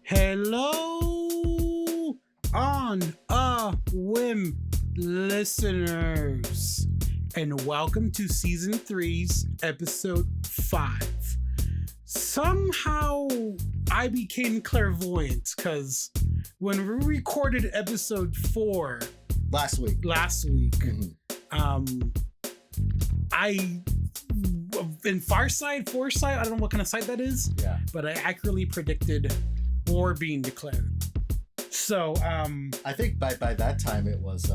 Hello, on a whim listeners, and welcome to season 3's episode 5. Somehow I became clairvoyant because when we recorded episode 4 last week, I in foresight, I don't know what kind of site that is, but I accurately predicted war being declared. So I think by that time it was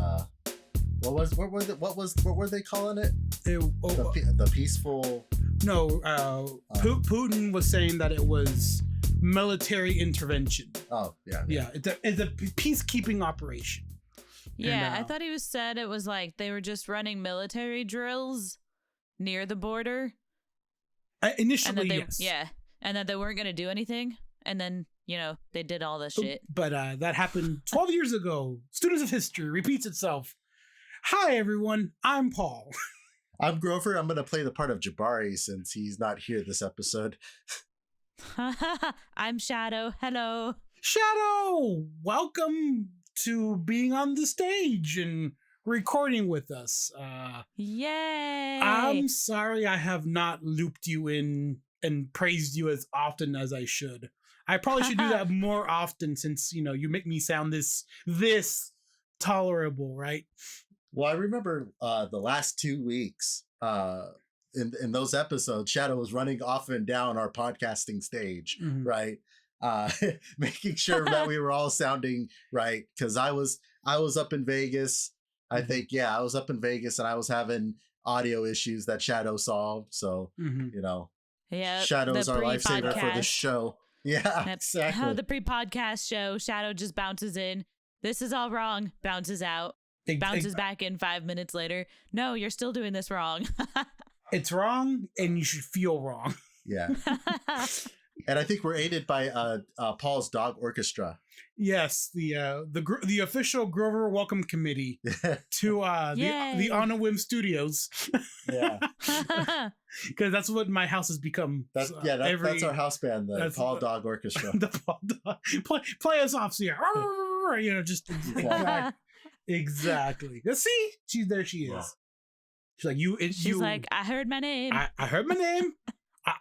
what were they calling it? The peaceful. No, Putin was saying that it was military intervention. Oh yeah. It's a peacekeeping operation. Yeah, I thought he said it was like they were just running military drills near the border. Initially, yes. Yeah, and that they weren't going to do anything, and then they did all this shit. But that happened 12 years ago. Students of history repeats itself. Hi everyone, I'm Paul. I'm Grover. I'm going to play the part of Jabari since he's not here this episode. I'm Shadoe. Hello. Shadoe, welcome to being on the stage and recording with us. Yay. I'm sorry I have not looped you in and praised you as often as I should. I probably should do that more often since, you make me sound this tolerable, right? Well, I remember the last 2 weeks in those episodes, Shadoe was running off and down our podcasting stage, right? Making sure that we were all sounding right. Because I was up in Vegas. I think, I was up in Vegas and I was having audio issues that Shadoe solved. So, Shadoe's our lifesaver for this show. Yeah, exactly. The pre-podcast show, Shadoe just bounces in. This is all wrong. Bounces out. Bounces back in 5 minutes later. No, you're still doing this wrong. It's wrong, and you should feel wrong. Yeah. And I think we're aided by Paul's Dog Orchestra. Yes, the official Grover Welcome Committee to the onawhim Studios. Yeah, because that's what my house has become. That's our house band, the Paul Dog Orchestra. The Paul Dog play us off, so just exactly. See, she is. Yeah. She's like She's like, I heard my name. I heard my name.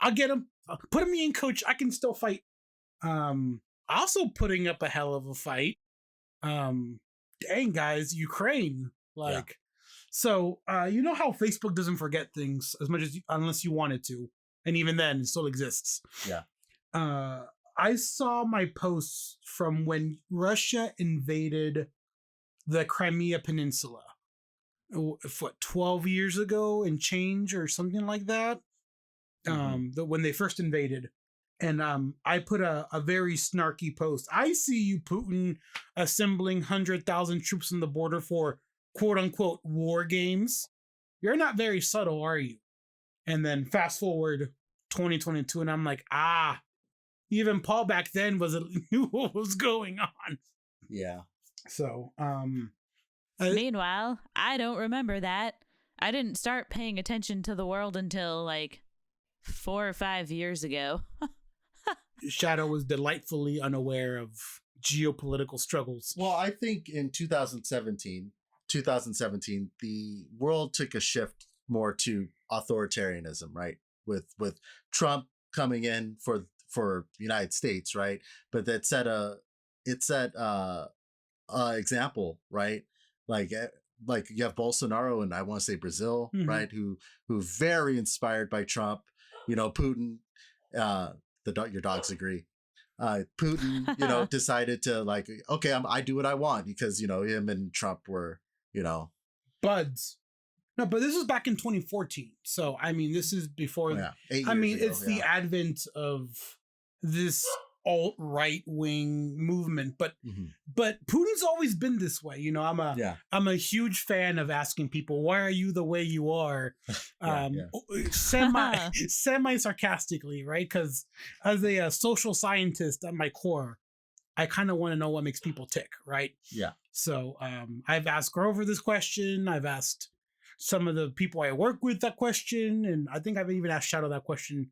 I'll get him. Put me in, coach. I can still fight. Also putting up a hell of a fight. Dang, guys, Ukraine. So you know how Facebook doesn't forget things as much as unless you want it to, and even then, it still exists. Yeah. I saw my posts from when Russia invaded the Crimea Peninsula. What, 12 years ago and change or something like that? When they first invaded. And I put a very snarky post. I see you, Putin, assembling 100,000 troops on the border for quote unquote war games. You're not very subtle, are you? And then fast forward 2022, and I'm like, even Paul back then knew what was going on. Yeah. So, meanwhile, I don't remember that. I didn't start paying attention to the world until 4 or 5 years ago. Shadoe was delightfully unaware of geopolitical struggles. Well, I think in 2017, the world took a shift more to authoritarianism, right? With Trump coming in for the United States, right? But it set example, right? Like you have Bolsonaro and I want to say Brazil, right? Who very inspired by Trump. Putin. Your dogs agree. Putin, decided to okay, I do what I want because him and Trump were buds. No, but this was back in 2014. So I mean, this is before. Yeah, it's the advent of this alt-right wing movement, but Putin's always been this way. I'm a huge fan of asking people, why are you the way you are? Semi sarcastically, right? Because as a social scientist at my core, I kind of want to know what makes people tick, right? Yeah. So I've asked Grover this question. I've asked some of the people I work with that question, and I think I've even asked Shadoe that question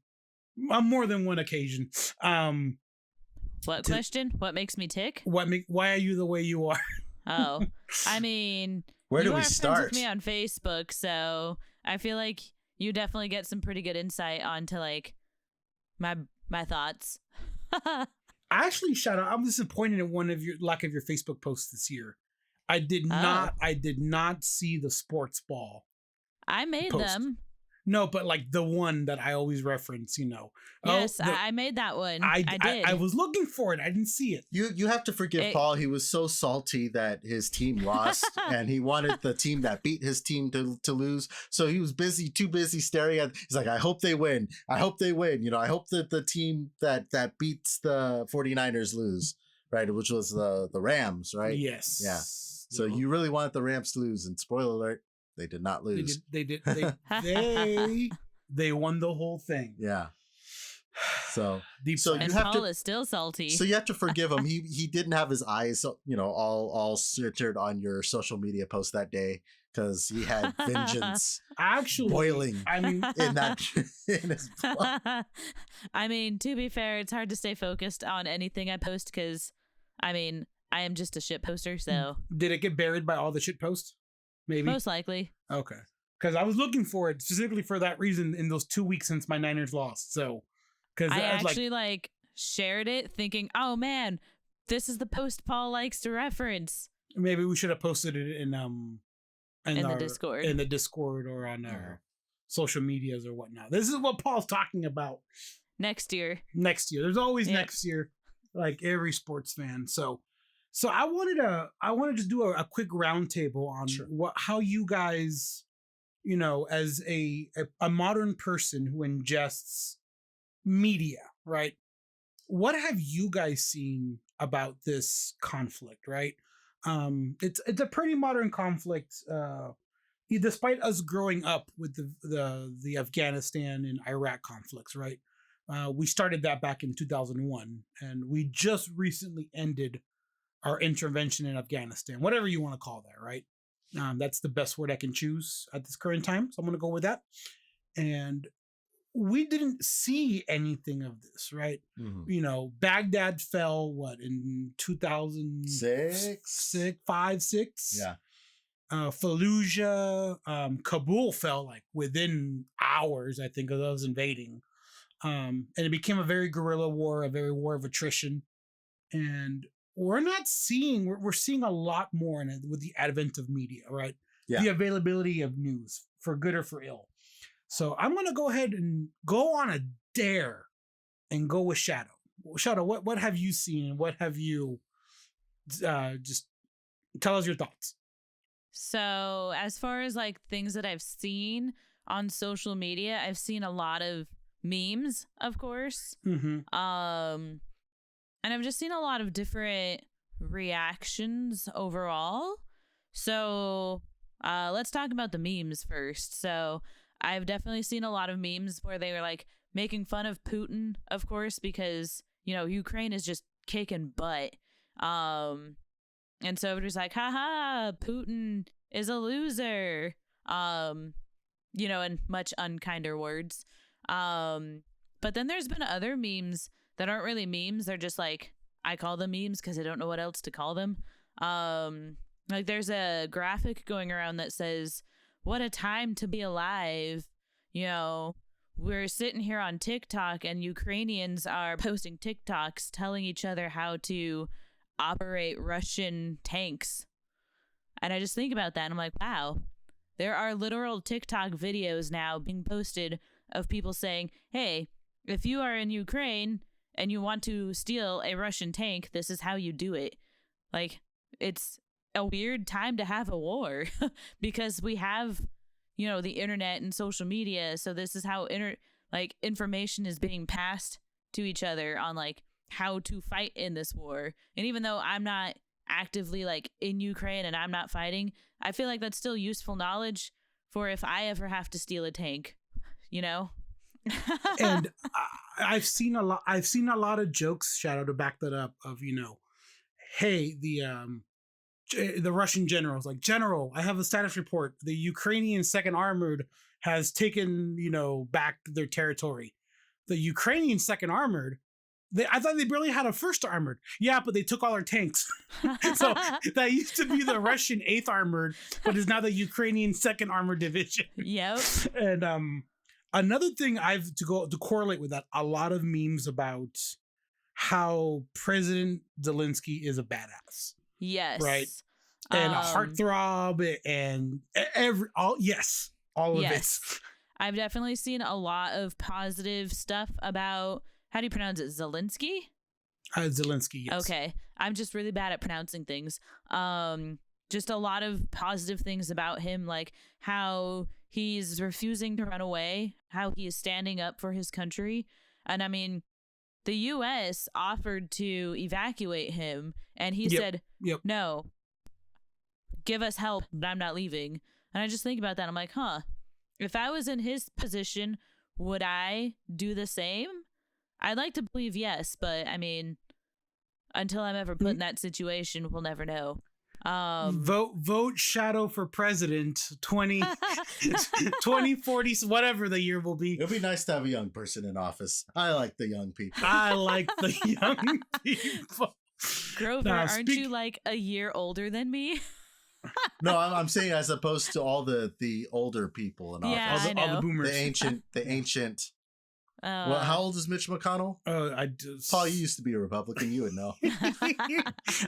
on more than one occasion. What question? What makes me tick? Why are you the way you are? Oh, I mean, Where do you we are start? friends with me on Facebook, so I feel like you definitely get some pretty good insight onto like my thoughts. Actually, Shadoe, I'm disappointed in one of your Facebook posts this year. I did not see the sports ball. I made post. them. No, but like the one that I always reference, Yes, I made that one. I did. I was looking for it. I didn't see it. You have to forgive Paul. He was so salty that his team lost, and he wanted the team that beat his team to lose. So he was too busy staring at. He's like, I hope they win. I hope they win. I hope that the team that beats the 49ers lose, right? Which was the Rams, right? Yes. Yeah. So you really wanted the Rams to lose, and spoiler alert, they did not lose. They won the whole thing. Yeah. So and Paul is still salty. So you have to forgive him. He didn't have his eyes, all centered on your social media post that day because he had vengeance actually boiling. I mean, in his blood. I mean, to be fair, it's hard to stay focused on anything I post because, I mean, I am just a shit poster. So did it get buried by all the shit posts? Maybe. Most likely. Okay. Because I was looking for it specifically for that reason in those 2 weeks since my Niners lost. So, because I actually shared it thinking, oh man, this is the post Paul likes to reference. Maybe we should have posted it in the Discord or on our social medias or whatnot. This is what Paul's talking about. Next year. There's always next year, like every sports fan. So I wanted to just do a quick roundtable on how you guys, as a modern person who ingests media, right? What have you guys seen about this conflict, right? It's a pretty modern conflict. Despite us growing up with the Afghanistan and Iraq conflicts, right? We started that back in 2001, and we just recently ended our intervention in Afghanistan, whatever you want to call that, right? That's the best word I can choose at this current time. So I'm going to go with that. And we didn't see anything of this, right? Mm-hmm. Baghdad fell, in 2006? 5, 6? Yeah. Fallujah, Kabul fell within hours, I think, of those invading. And it became a very guerrilla war, a very war of attrition. And we're seeing a lot more in it with the advent of media, right? Yeah. The availability of news, for good or for ill. So I'm going to go ahead and go on a dare and go with Shadoe. Shadoe, what have you seen? What have you, just tell us your thoughts. So as far as things that I've seen on social media, I've seen a lot of memes, of course. Mm-hmm. And I've just seen a lot of different reactions overall. So let's talk about the memes first. So I've definitely seen a lot of memes where they were making fun of Putin, of course, because, Ukraine is just kicking butt. And so everybody's like, haha, Putin is a loser, in much unkinder words. But then there's been other memes that aren't really memes. They're just I call them memes because I don't know what else to call them. There's a graphic going around that says, what a time to be alive. We're sitting here on TikTok and Ukrainians are posting TikToks telling each other how to operate Russian tanks. And I just think about that and I'm like, wow, there are literal TikTok videos now being posted of people saying, hey, if you are in Ukraine and you want to steal a Russian tank, this is how you do it. It's a weird time to have a war because we have, the internet and social media. So this is how information is being passed to each other on how to fight in this war. And even though I'm not actively in Ukraine and I'm not fighting, I feel like that's still useful knowledge for if I ever have to steal a tank, And I've seen a lot of jokes, Shadoe, to back that up of, hey, the Russian generals like, General, I have a status report. The Ukrainian Second Armored has taken, back their territory. The Ukrainian Second Armored, I thought they barely had a First Armored. Yeah, but they took all our tanks. So that used to be the Russian 8th Armored, but is now the Ukrainian Second Armored Division. Yep. And another thing I've to correlate with that, a lot of memes about how President Zelensky is a badass. Yes. Right. And a heartthrob and all of it. I've definitely seen a lot of positive stuff about, how do you pronounce it? Zelensky? Zelensky, yes. Okay. I'm just really bad at pronouncing things. Just a lot of positive things about him, like how he's refusing to run away, how he is standing up for his country. And I mean, the U.S. offered to evacuate him, and he said, no, give us help, but I'm not leaving. And I just think about that. I'm like, if I was in his position, would I do the same? I'd like to believe yes, but I mean, until I'm ever put in that situation, we'll never know. Vote Shadoe for president 2040, whatever the year will be. It'll be nice to have a young person in office. I like the young people. I like the young people. Grover, aren't you like a year older than me? No, I'm saying as opposed to all the older people in office. I know. All the boomers. The ancient. Well, how old is Mitch McConnell? Paul, you used to be a Republican. You would know.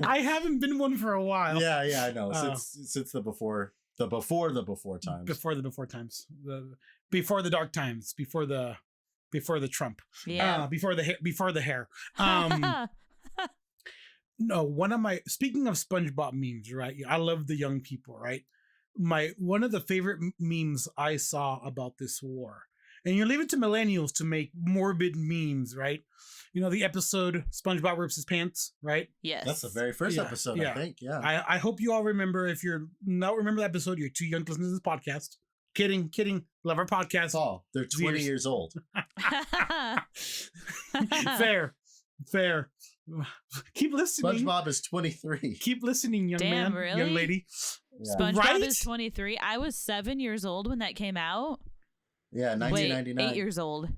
I haven't been one for a while. Yeah, I know. Since the before times. Before the before times. Before the dark times. Before the Trump. Yeah. Before the hair. No, speaking of SpongeBob memes, right? I love the young people, right? One of the favorite memes I saw about this war, and you leave it to millennials to make morbid memes, right? The episode SpongeBob rips his pants, right? Yes. That's the very first episode, I think. Yeah. I hope you all remember. If you're not remember the episode, you're too young to listen to this podcast. Kidding. Love our podcast. Paul, they're 20 years old. Fair. Keep listening. SpongeBob is 23. Keep listening, young man, really? young lady. Yeah. SpongeBob is 23. I was 7 years old when that came out. Yeah, 1999. Wait, 8 years old.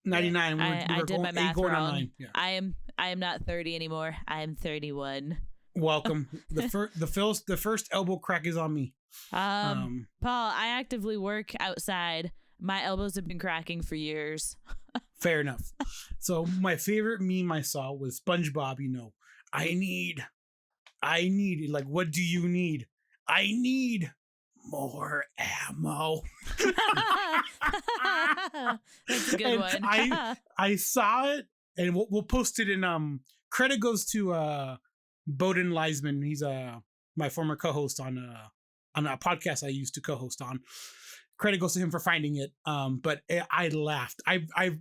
99. I did my math wrong. Yeah. I am not 30 anymore. I am 31. Welcome. The first elbow crack is on me. Paul, I actively work outside. My elbows have been cracking for years. Fair enough. So my favorite meme I saw was SpongeBob, I need, like, what do you need? I need more ammo. That's a good one. I saw it, and we'll post it in, credit goes to Bowden Leisman. He's my former co-host on a podcast I used to co-host on. Credit goes to him for finding it. But I laughed. I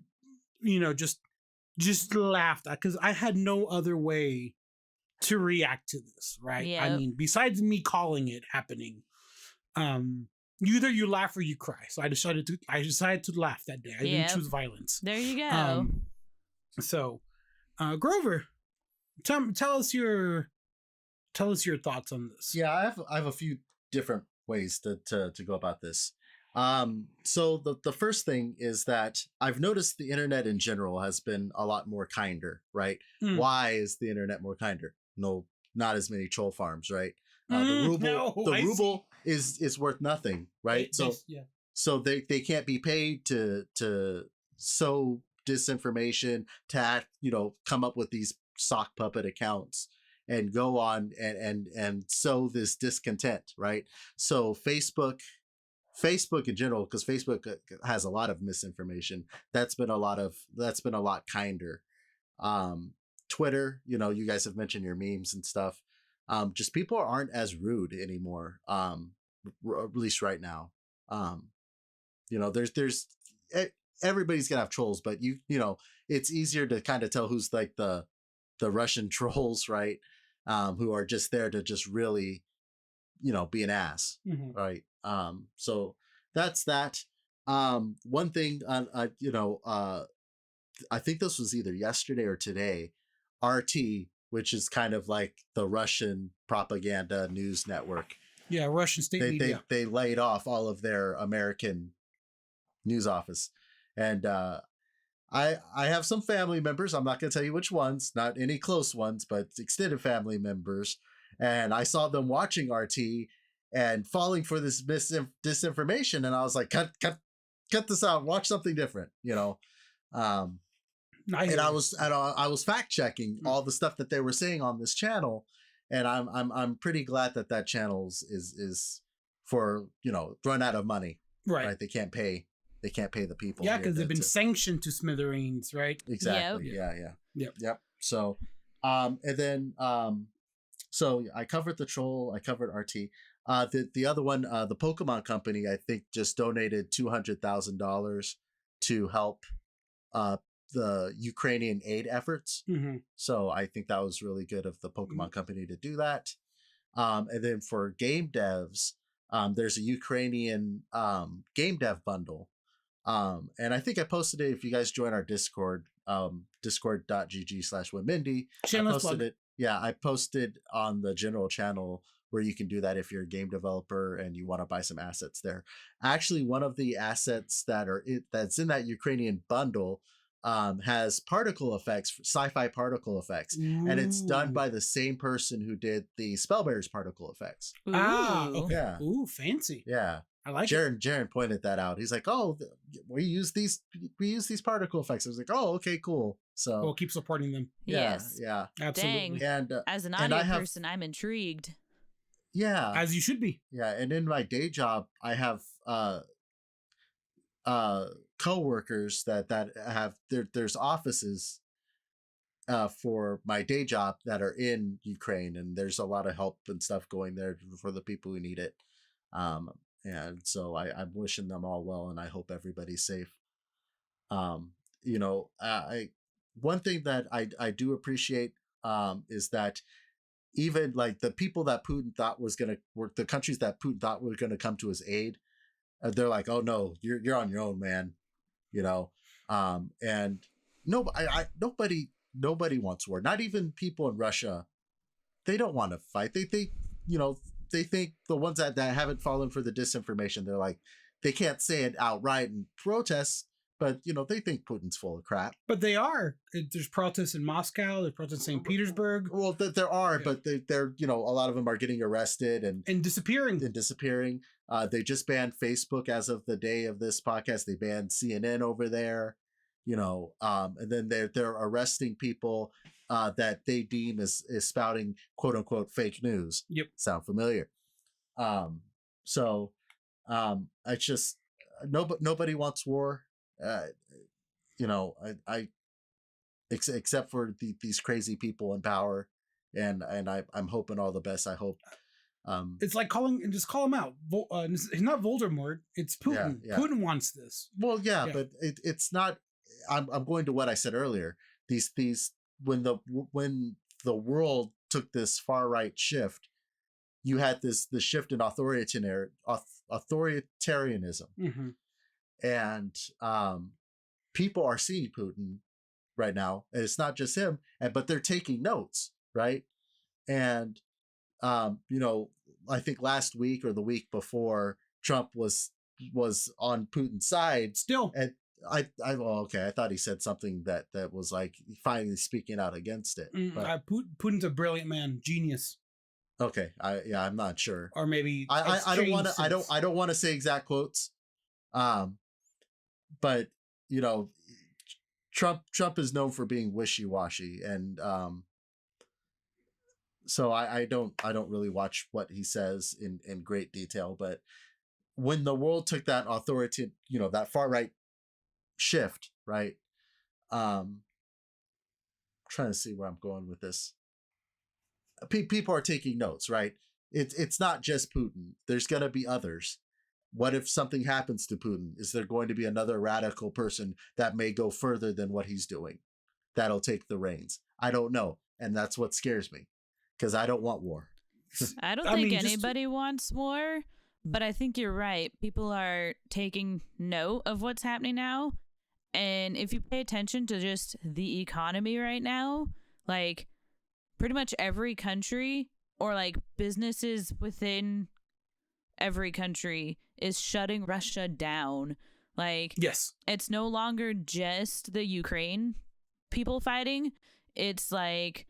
just laughed because I had no other way to react to this, right? Yep. I mean, besides me calling it happening, either you laugh or you cry. So I decided to laugh that day. I didn't choose violence. There you go. So, Grover, tell us your thoughts on this. Yeah, I have a few different ways to go about this. So the first thing is that I've noticed the internet in general has been a lot more kinder, right? Why is the internet more kinder? No, not as many troll farms, right? The ruble is worth nothing, right? So they can't be paid to sow disinformation, to come up with these sock puppet accounts and go on and sow this discontent, right? So Facebook in general, because Facebook has a lot of misinformation. That's been a lot kinder. Twitter, you guys have mentioned your memes and stuff. Just people aren't as rude anymore. At least right now. There's everybody's gonna have trolls, but it's easier to kind of tell who's like the Russian trolls, right? Who are just there to just really, be an ass, right? So that's that. One thing, I think this was either yesterday or today. RT which is kind of like the Russian propaganda news network. Yeah, Russian state media. They laid off all of their American news office. And I have some family members. I'm not going to tell you which ones, not any close ones, but extended family members. And I saw them watching RT and falling for this disinformation. And I was like, cut this out. Watch something different, you know? And I was fact checking all the stuff that they were saying on this channel. And I'm pretty glad that channel is for, you know, run out of money. Right. They can't pay the people. Yeah, because they've been sanctioned to smithereens, right? Exactly. Yep. Yep. So, and then, so I covered the troll. I covered RT. The other one, the Pokemon Company, I think just donated $200,000 to help the Ukrainian aid efforts. Mm-hmm. So I think that was really good of the Pokemon Company to do that. And then for game devs, there's a Ukrainian game dev bundle. And I think I posted it. If you guys join our Discord, discord.gg/whimindie, I posted it. Yeah, I posted on the general channel where you can do that if you're a game developer and you want to buy some assets there. Actually, one of the assets that's in that Ukrainian bundle has particle effects, sci-fi particle effects. Ooh. And it's done by the same person who did the Spellbearers particle effects. Ooh. Ah, okay. Yeah. Ooh, fancy. Yeah. I like it. Jaren pointed that out. He's like, "Oh, we use these particle effects." I was like, "Oh, okay, cool." So we'll keep supporting them. Yeah, yes. Yeah. Absolutely. Dang. And as an audio person, I'm intrigued. Yeah. As you should be. Yeah, and in my day job, I have coworkers that have there's offices for my day job that are in Ukraine, and there's a lot of help and stuff going there for the people who need it. And so I'm wishing them all well, and I hope everybody's safe. You know, one thing that I do appreciate is that even like the people that Putin thought was going to work, the countries that Putin thought were going to come to his aid, they're like, "Oh no, you're on your own, man." You know, and nobody wants war. Not even people in Russia. They don't want to fight. They think the ones that haven't fallen for the disinformation, they're like, they can't say it outright and protest, but they think Putin's full of crap. But they are. There's protests in Moscow. There's protests in St. Petersburg. Well, there are, but they're a lot of them are getting arrested and disappearing. They just banned Facebook as of the day of this podcast. They banned CNN over there. And then they're arresting people that they deem as spouting quote unquote fake news. Yep. Sound familiar? So I just nobody wants war. Except for these crazy people in power, and I'm hoping all the best. I hope. It's like call him out. It's not Voldemort. It's Putin. Yeah. Putin wants this. Well, yeah. But it's not. I'm going to what I said earlier. These when the world took this far right shift, you had the shift in authoritarianism, mm-hmm. and people are seeing Putin right now, and it's not just him, but they're taking notes, right? And I think last week or the week before, Trump was on Putin's side still, and I thought he said something that was like finally speaking out against it. Putin's a brilliant man, genius. Okay, I'm not sure, or maybe I don't want to say exact quotes, but Trump is known for being wishy-washy, and so I don't really watch what he says in great detail. But when the world took that authority, that far right shift, right? I'm trying to see where I'm going with this. People are taking notes, right? It's not just Putin. There's going to be others. What if something happens to Putin? Is there going to be another radical person that may go further than what he's doing? That'll take the reins. I don't know. And that's what scares me, because I don't want war. I don't think anybody wants war, but I think you're right. People are taking note of what's happening now. And if you pay attention to just the economy right now, like pretty much every country or like businesses within every country is shutting Russia down. Like, yes, it's no longer just the Ukraine people fighting. It's like,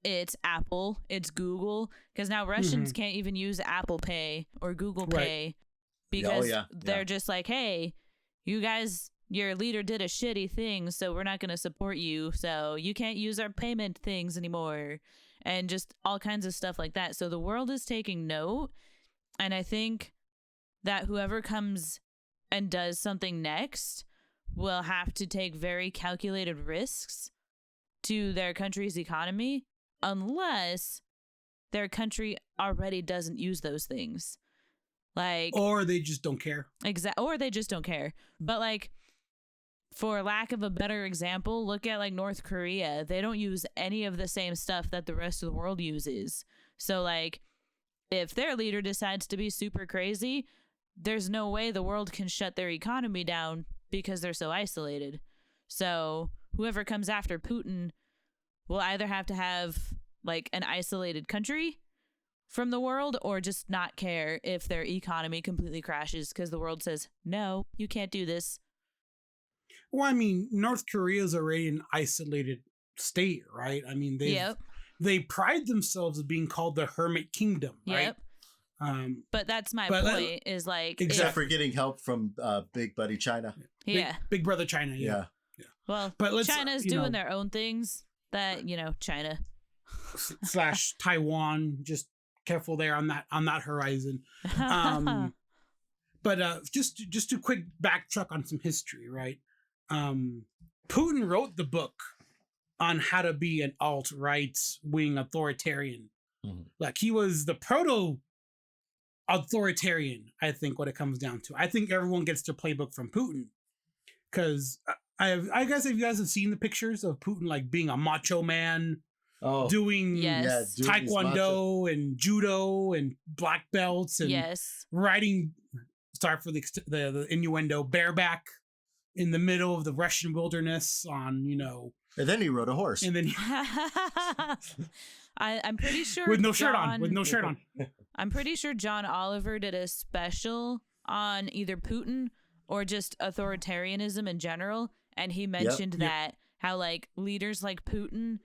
it's Apple, it's Google, because now Russians can't even use Apple Pay or Google Pay because they're just like, hey, you guys, your leader did a shitty thing, so we're not going to support you, so you can't use our payment things anymore, and just all kinds of stuff like that. So the world is taking note, and I think that whoever comes and does something next will have to take very calculated risks to their country's economy, unless their country already doesn't use those things. Like, or they just don't care. Or they just don't care. But like, for lack of a better example, look at like North Korea. They don't use any of the same stuff that the rest of the world uses. So like, if their leader decides to be super crazy, there's no way the world can shut their economy down because they're so isolated. So whoever comes after Putin will either have to have like an isolated country from the world or just not care if their economy completely crashes because the world says, no, you can't do this. Well, I mean, North Korea is already an isolated state, right? I mean, they pride themselves as being called the Hermit Kingdom, right? But that's my point, is like, except for getting help from big buddy China. Big brother China. Yeah. Well, but China's doing their own things that, China / Taiwan, just careful there on that horizon. But just a quick backtrack on some history, right? Putin wrote the book on how to be an alt-right wing authoritarian. Like, he was the proto authoritarian, I think, what it comes down to. I think everyone gets their playbook from Putin, because I guess if you guys have seen the pictures of Putin like being a macho man, doing taekwondo and judo and black belts and riding, sorry for the innuendo, bareback in the middle of the Russian wilderness on, and then he rode a horse, and then I'm pretty sure with no shirt on. I'm pretty sure John Oliver did a special on either Putin or just authoritarianism in general, and he mentioned that how like leaders like Putin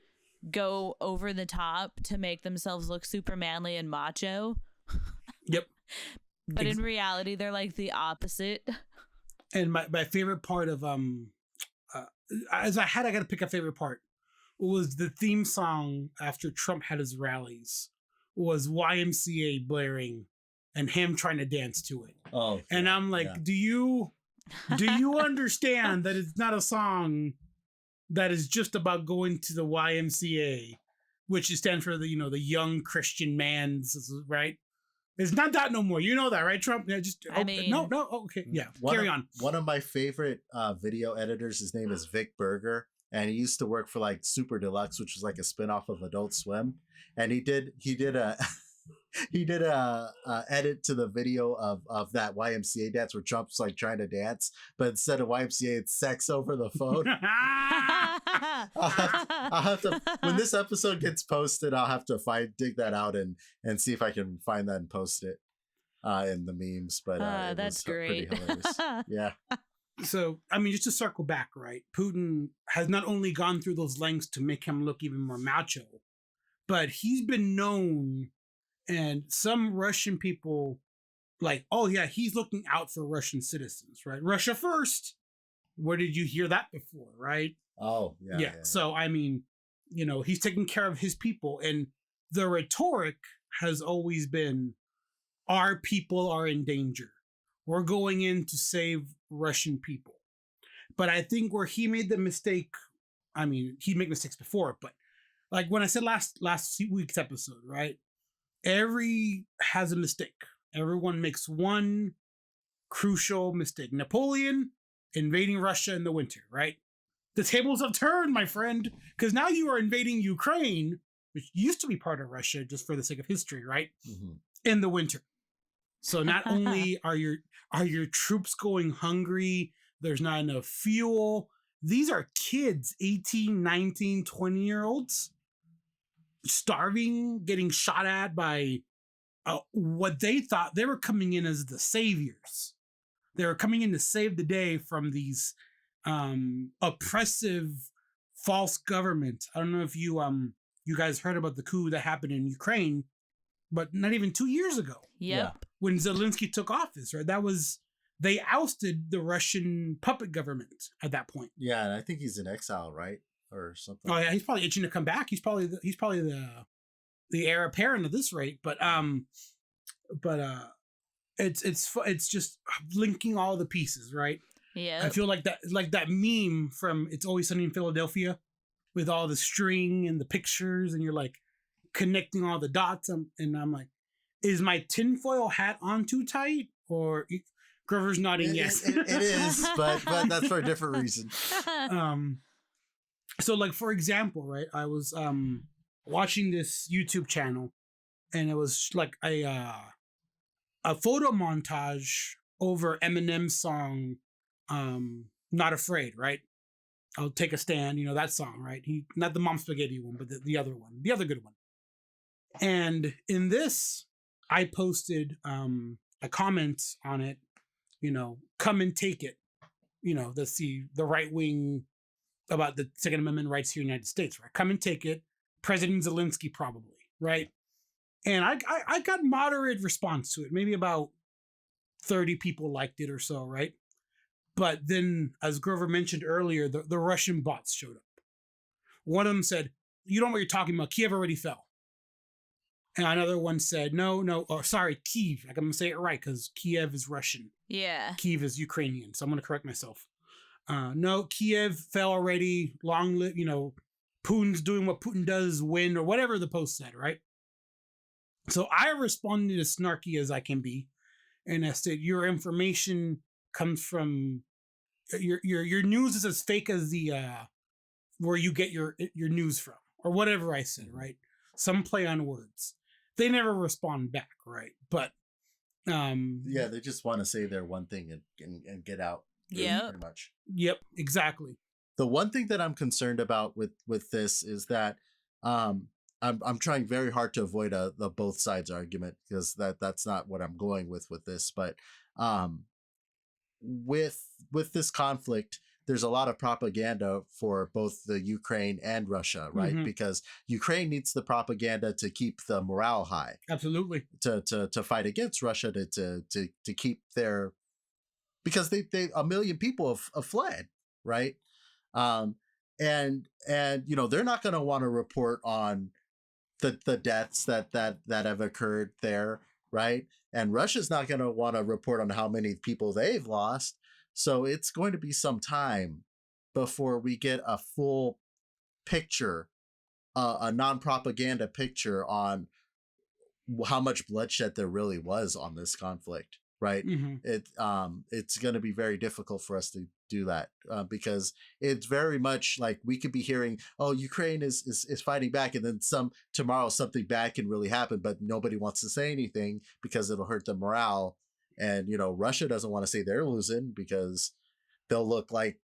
go over the top to make themselves look super manly and macho. But in reality, they're like the opposite. And my favorite part of I got to pick a favorite part, was the theme song after Trump had his rallies was YMCA blaring and him trying to dance to it. And I'm like, do you understand that it's not a song that is just about going to the YMCA, which stands for the young Christian man's, right? It's not that no more. You know that, right, Trump? Yeah, okay. Yeah, carry on. One of my favorite video editors, his name is Vic Berger, and he used to work for like Super Deluxe, which was like a spinoff of Adult Swim. And he did a edit to the video of that YMCA dance where Trump's like trying to dance, but instead of YMCA, it's sex over the phone. I'll have to, when this episode gets posted, I'll have to dig that out and see if I can find that and post it in the memes. But that's great. Pretty hilarious. Yeah. So, I mean, just to circle back, right? Putin has not only gone through those lengths to make him look even more macho, but he's been known, and some Russian people like, oh yeah, he's looking out for Russian citizens, right? Russia first. Where did you hear that before, right? Oh, yeah. So, I mean, he's taking care of his people, and the rhetoric has always been, our people are in danger. We're going in to save Russian people. But I think where he made the mistake, I mean, he'd make mistakes before, but like when I said last week's episode, right? Every has a mistake. Everyone makes one crucial mistake. Napoleon invading Russia in the winter, right? The tables have turned, my friend, because now you are invading Ukraine, which used to be part of Russia, just for the sake of history, right? In the winter. So not only are your troops going hungry, there's not enough fuel. These are kids, 18, 19, 20-year-olds. starving, getting shot at by what they thought they were coming in as the saviors. They were coming in to save the day from these oppressive false government. I don't know if you guys heard about the coup that happened in Ukraine, but not even 2 years ago. Yep. When Zelensky took office, right? They ousted the Russian puppet government at that point. Yeah, and I think he's in exile, right? Or something. Oh yeah, he's probably itching to come back. He's probably the heir apparent at this rate. But it's just linking all the pieces, right? Yeah. I feel like that meme from It's Always Sunny in Philadelphia with all the string and the pictures, and you're like connecting all the dots. And I'm like, is my tinfoil hat on too tight? Or Grover's nodding yes. It is, but that's for a different reason. So like, for example, right, I was watching this YouTube channel, and it was like a photo montage over Eminem's song Not Afraid, right? I'll Take a Stand, that song, right? Not the Mom Spaghetti one, but the other one, the other good one. And in this, I posted a comment on it, come and take it. That's the right wing about the Second Amendment rights here in the United States, right? Come and take it. President Zelensky, probably, right? And I got moderate response to it. Maybe about 30 people liked it or so, right? But then, as Grover mentioned earlier, the Russian bots showed up. One of them said, "You don't know what you're talking about. Kiev already fell." And another one said, no, sorry, Kiev. I'm going to say it right because Kiev is Russian. Yeah. Kiev is Ukrainian. So I'm going to correct myself. No, Kiev fell already. Long live, Putin's doing what Putin does, win, or whatever the post said, right? So I responded as snarky as I can be. And I said, your information comes from, your news is as fake as the, where you get your news from, or whatever I said, right? Some play on words. They never respond back, right? But yeah, they just want to say their one thing and get out. Yeah, pretty much. Yep, exactly. The one thing that I'm concerned about with this is that I'm trying very hard to avoid the both sides argument, because that's not what I'm going with this. But with this conflict, there's a lot of propaganda for both the Ukraine and Russia, right? Mm-hmm. Because Ukraine needs the propaganda to keep the morale high. Absolutely. To fight against Russia, to keep their, because they 1 million people have fled, right? And they're not going to want to report on the deaths that have occurred there, right? And Russia's not going to want to report on how many people they've lost. So it's going to be some time before we get a full picture, a non-propaganda picture on how much bloodshed there really was on this conflict, right? Mm-hmm. It's going to be very difficult for us to do that because it's very much like we could be hearing, oh, Ukraine is fighting back, and then tomorrow something bad can really happen, but nobody wants to say anything because it'll hurt the morale. And, Russia doesn't want to say they're losing because they'll look like,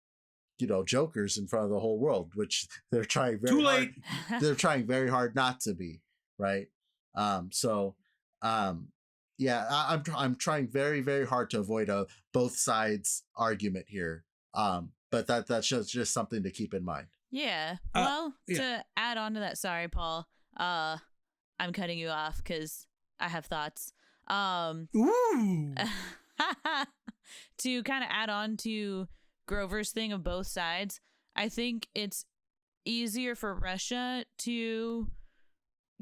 jokers in front of the whole world, which they're trying very hard. They're trying very hard not to be, right? I'm trying very, very hard to avoid a both sides argument here. But that's just something to keep in mind. Yeah. Well, to add on to that, sorry, Paul, I'm cutting you off because I have thoughts. Ooh. To kind of add on to Grover's thing of both sides, I think it's easier for Russia to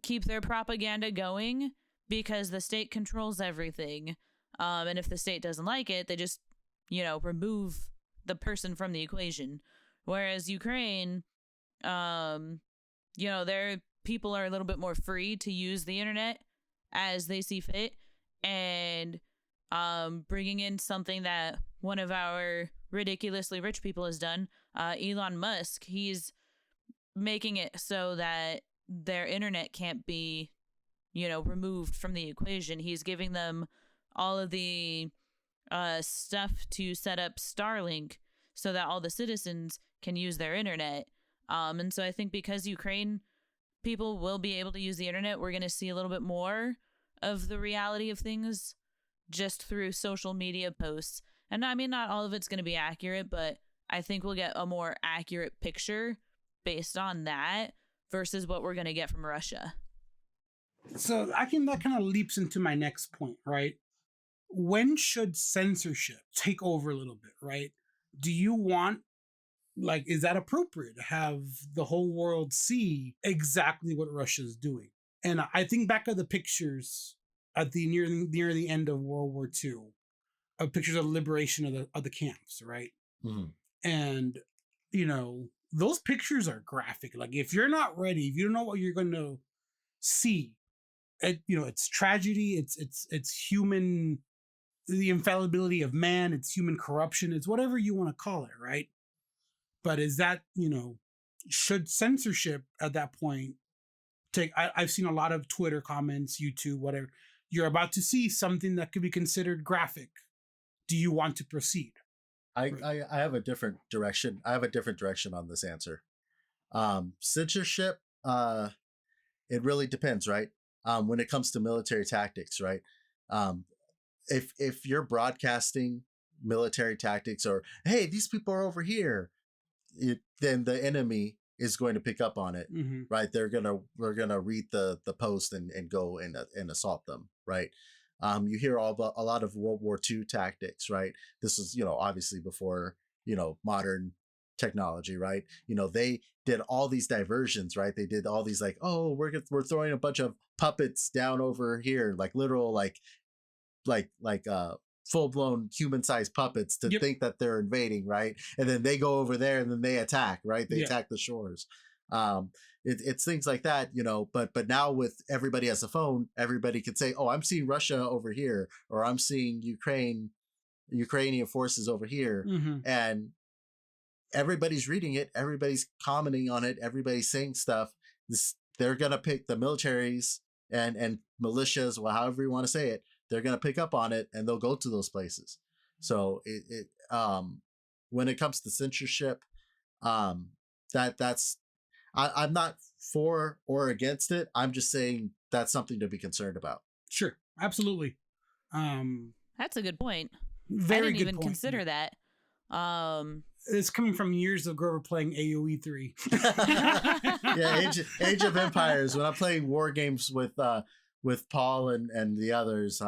keep their propaganda going because the state controls everything. And if the state doesn't like it, they just, remove the person from the equation. Whereas Ukraine, their people are a little bit more free to use the internet as they see fit. And bringing in something that one of our ridiculously rich people has done, Elon Musk, he's making it so that their internet can't be, removed from the equation. He's giving them all of the stuff to set up Starlink so that all the citizens can use their internet. And so I think because Ukraine people will be able to use the internet, we're going to see a little bit more of the reality of things just through social media posts. And I mean, not all of it's going to be accurate, but I think we'll get a more accurate picture based on that versus what we're going to get from Russia. So that kind of leaps into my next point, right? When should censorship take over a little bit, right? Do you want, like, is that appropriate to have the whole world see exactly what Russia's doing? And I think back of the pictures at the near the end of World War II, of pictures of liberation of the camps, right? Mm-hmm. And you know, those pictures are graphic. Like, if you're not ready, if you don't know what you're going to see, it's tragedy, it's human, the infallibility of man, it's human corruption, it's whatever you want to call it, right? But is that, should censorship at that point take? I've seen a lot of Twitter comments, YouTube, whatever. You're about to see something that could be considered graphic. Do you want to proceed? I have a different direction. I have a different direction on this answer. Censorship, it really depends, right? When it comes to military tactics, right? If you're broadcasting military tactics, or hey, these people are over here, then the enemy is going to pick up on it, Mm-hmm. right? They're gonna read the post and go and assault them, right? You hear a lot of World War II tactics, right? This is, obviously before, modern technology, right? They did all these diversions, right? They did all these, like, oh, we're throwing a bunch of puppets down over here, like literal, like full-blown human-sized puppets to Yep. think that they're invading, right? And then they go over there and then they attack, right? They attack the shores. It's things like that, but now with everybody has a phone, everybody can say, oh, I'm seeing Russia over here, or I'm seeing Ukrainian forces over here. Mm-hmm. And everybody's reading it, everybody's commenting on it, everybody's saying stuff. They're gonna pick the militaries and militias, well, however you want to say it, they're gonna pick up on it and they'll go to those places. So when it comes to censorship, that's I'm not for or against it. I'm just saying that's something to be concerned about. Sure, absolutely. That's a good point. Very I didn't good even point. consider that. It's coming from years of Grover playing AoE 3. Yeah, Age of Empires. When I'm playing war games with Paul and the others,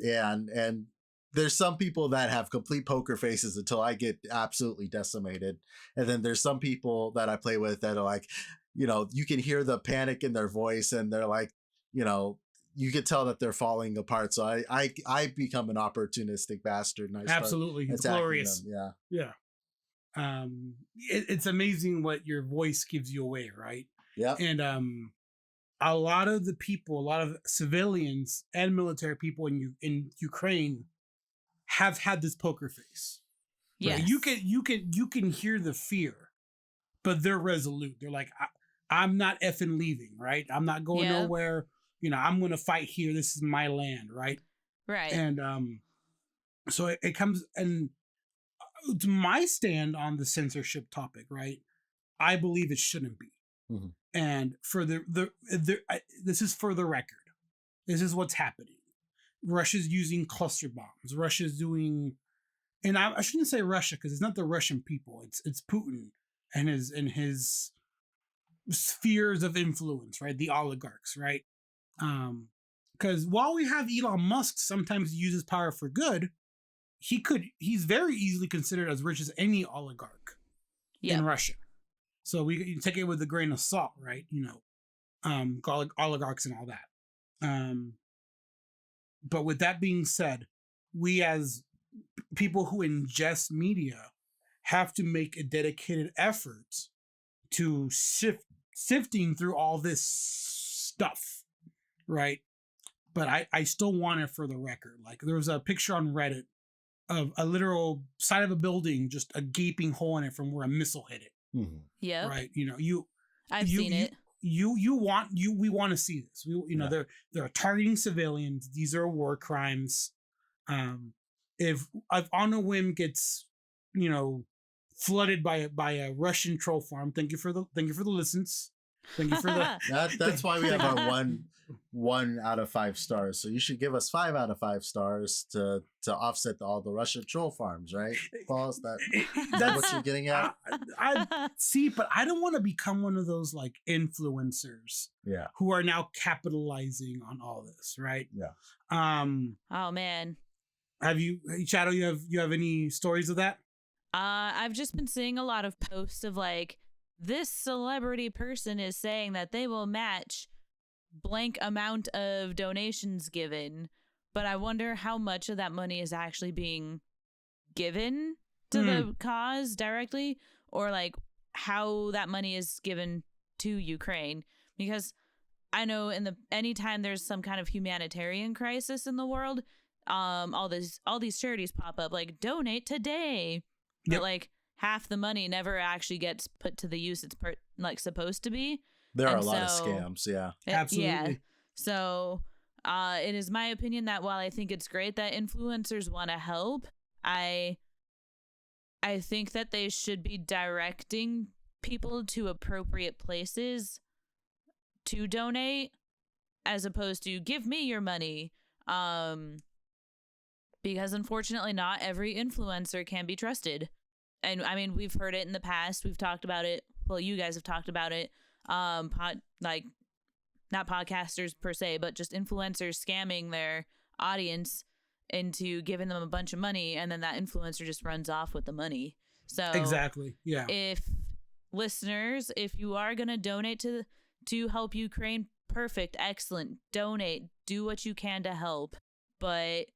and there's some people that have complete poker faces until I get absolutely decimated, and then there's some people that I play with that are like, you can hear the panic in their voice, and they're like, you could tell that they're falling apart. So I become an opportunistic bastard, and I start Absolutely, it's attacking glorious. them. Yeah. It's amazing what your voice gives you away, right? Yeah. And a lot of the people, a lot of civilians and military people in Ukraine have had this poker face. Yes. Right? You can hear the fear, but they're resolute. They're like, I'm not effing leaving, right? I'm not going nowhere. I'm going to fight here. This is my land, right? Right. And so it comes, and to my stand on the censorship topic, right? I believe it shouldn't be. Mm-hmm. And for this is for the record. This is what's happening. Russia's using cluster bombs. Russia's doing, and I shouldn't say Russia because it's not the Russian people. It's Putin and his spheres of influence, right? The oligarchs, right? Because while we have Elon Musk sometimes uses power for good, he's very easily considered as rich as any oligarch in Russia. So we take it with a grain of salt, right? Oligarchs and all that. But with that being said, we as people who ingest media have to make a dedicated effort to sifting through all this stuff, right? But I still want it for the record. Like, there was a picture on Reddit of a literal side of a building, just a gaping hole in it from where a missile hit it. Mm-hmm. Yeah. Right. I've seen it. We want to see this. They're targeting civilians. These are war crimes. If onawhim gets, flooded by a Russian troll farm, thank you for the listens. Thank you for that. That's why we have our 1 out of 5 stars. So you should give us 5 out of 5 stars to offset all the Russian troll farms, right? Paul, is that what you're getting at? I see, but I don't want to become one of those like influencers, Yeah, who are now capitalizing on all this, right? Yeah. Oh man. Have you, Shadoe? You have any stories of that? I've just been seeing a lot of posts of like, this celebrity person is saying that they will match blank amount of donations given, but I wonder how much of that money is actually being given to the cause directly, or like how that money is given to Ukraine. Because I know anytime there's some kind of humanitarian crisis in the world, all these charities pop up like donate today, but like half the money never actually gets put to the use it's supposed to be. There are a lot of scams. Yeah, absolutely. Yeah. So it is my opinion that while I think it's great that influencers want to help, I think that they should be directing people to appropriate places to donate, as opposed to give me your money. Because unfortunately not every influencer can be trusted. And I mean, we've heard it in the past. We've talked about it. Well, you guys have talked about it. Not podcasters per se, but just influencers scamming their audience into giving them a bunch of money, and then that influencer just runs off with the money. So exactly, yeah. If listeners, if you are gonna donate to help Ukraine, perfect, excellent, donate, do what you can to help, but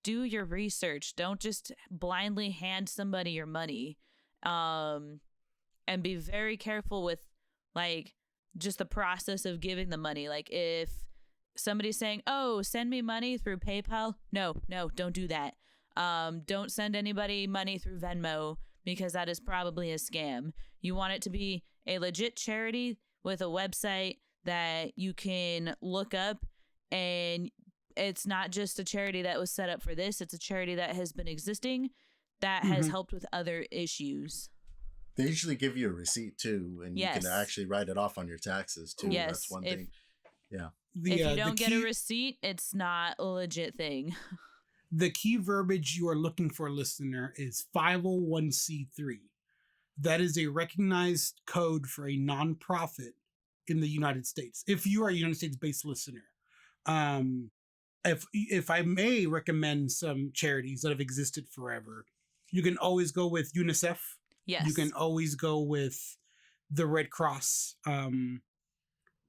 do your research. Don't just blindly hand somebody your money, and be very careful with like just the process of giving the money. Like if somebody's saying, oh, send me money through PayPal, no, don't do that. Don't send anybody money through Venmo, because that is probably a scam. You want it to be a legit charity with a website that you can look up, and it's not just a charity that was set up for this. It's a charity that has been existing, that has helped with other issues. They usually give you a receipt too, and you can actually write it off on your taxes too. Yes. That's one thing. Yeah. If you don't get a receipt, it's not a legit thing. The key verbiage you are looking for, listener, is 501c3. That is a recognized code for a nonprofit in the United States. If you are a United States-based listener, if I may recommend some charities that have existed forever, you can always go with UNICEF. Yes. You can always go with the Red Cross,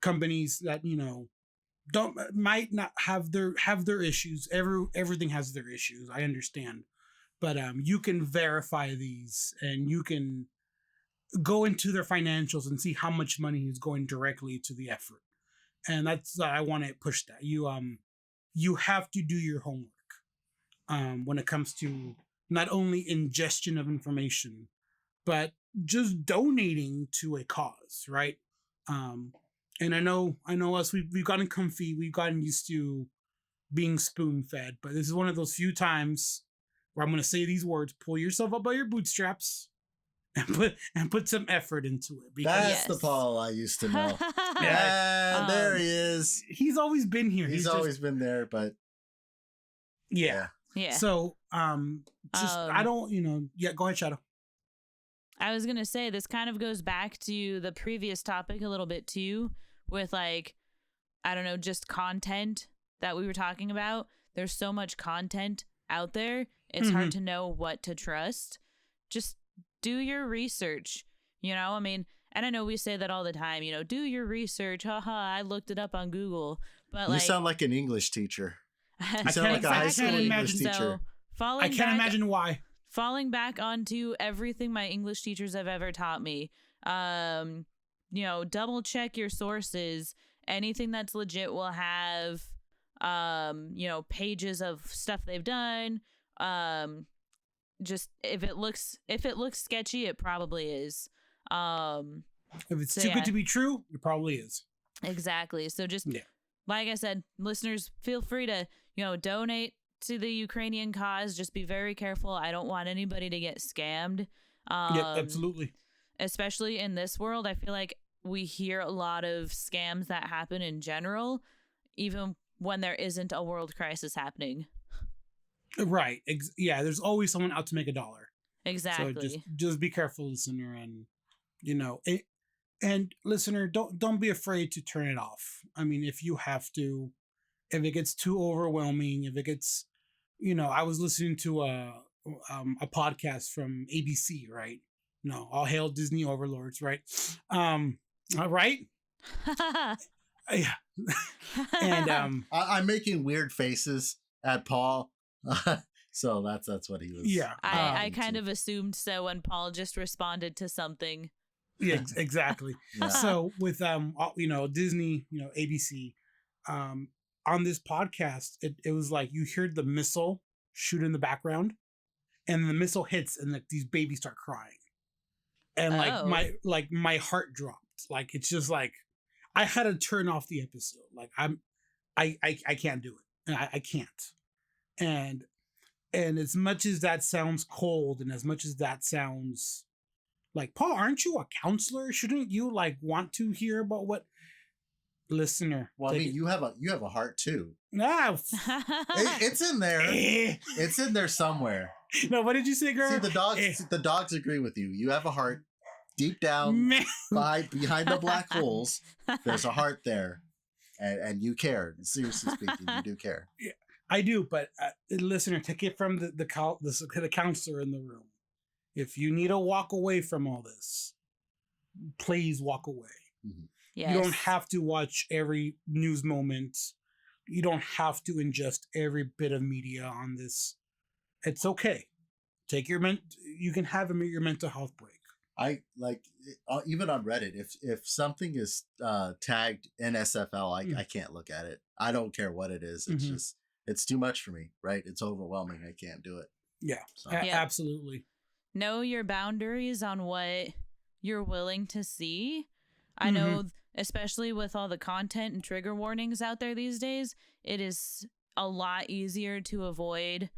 companies that, you know, might not have their issues. Everything has their issues. I understand, but you can verify these, and you can go into their financials and see how much money is going directly to the effort. And that's I want to push that. You have to do your homework when it comes to not only ingestion of information, but just donating to a cause, right? And I know us, we've gotten comfy, we've gotten used to being spoon-fed, but this is one of those few times where I'm going to say these words: pull yourself up by your bootstraps and put some effort into it. Because that's the Paul I used to know. Yeah, there he is. He's always been here. He's always been there, but yeah. So I don't, go ahead, Shadoe. I was gonna say, this kind of goes back to the previous topic a little bit too, with like, I don't know, just content that we were talking about. There's so much content out there, it's hard to know what to trust. Just do your research, I mean, and I know we say that all the time, do your research, haha, I looked it up on Google, but you sound like an English teacher. You sound like a high school English teacher. So I can't imagine why. Falling back onto everything my English teachers have ever taught me, double check your sources. Anything that's legit will have, pages of stuff they've done. Just if it looks sketchy, it probably is. If it's too good to be true, it probably is. Exactly. So just like I said, listeners, feel free to donate to the Ukrainian cause. Just be very careful. I don't want anybody to get scammed. Yeah, absolutely. Especially in this world, I feel like we hear a lot of scams that happen in general, even when there isn't a world crisis happening. Right. Yeah, there's always someone out to make $1. Exactly. So just be careful, listener, and and listener, don't be afraid to turn it off. I mean, if you have to, if it gets too overwhelming, if it gets, I was listening to a podcast from ABC, right? All hail Disney overlords, right? Right? Yeah. And I'm making weird faces at Paul. So that's what he was. Yeah. I kind of assumed so when Paul just responded to something. Yeah, exactly. Yeah. So with Disney, ABC, on this podcast, it was like you heard the missile shoot in the background, and the missile hits, and like these babies start crying, and my heart dropped. Like it's just like I had to turn off the episode. Like I can't do it, and I can't. And as much as that sounds cold, and as much as that sounds like, Paul, aren't you a counselor? Shouldn't you like want to hear about what? Listener. Well, I mean, you have a heart too. No, it's in there. It's in there somewhere. No, what did you say, girl? See, the dogs agree with you. You have a heart deep down behind the black holes. There's a heart there, and you care. Seriously speaking, you do care. Yeah, I do, but listener, take it from the counselor in the room. If you need to walk away from all this, please walk away. Mm-hmm. Yes. You don't have to watch every news moment. You don't have to ingest every bit of media on this. It's okay. Take you can have your mental health break. I like even on Reddit. If something is tagged NSFL, I can't look at it. I don't care what it is. It's just it's too much for me. Right? It's overwhelming. I can't do it. Yeah, so. Absolutely. Know your boundaries on what you're willing to see. I know, especially with all the content and trigger warnings out there these days, it is a lot easier to avoid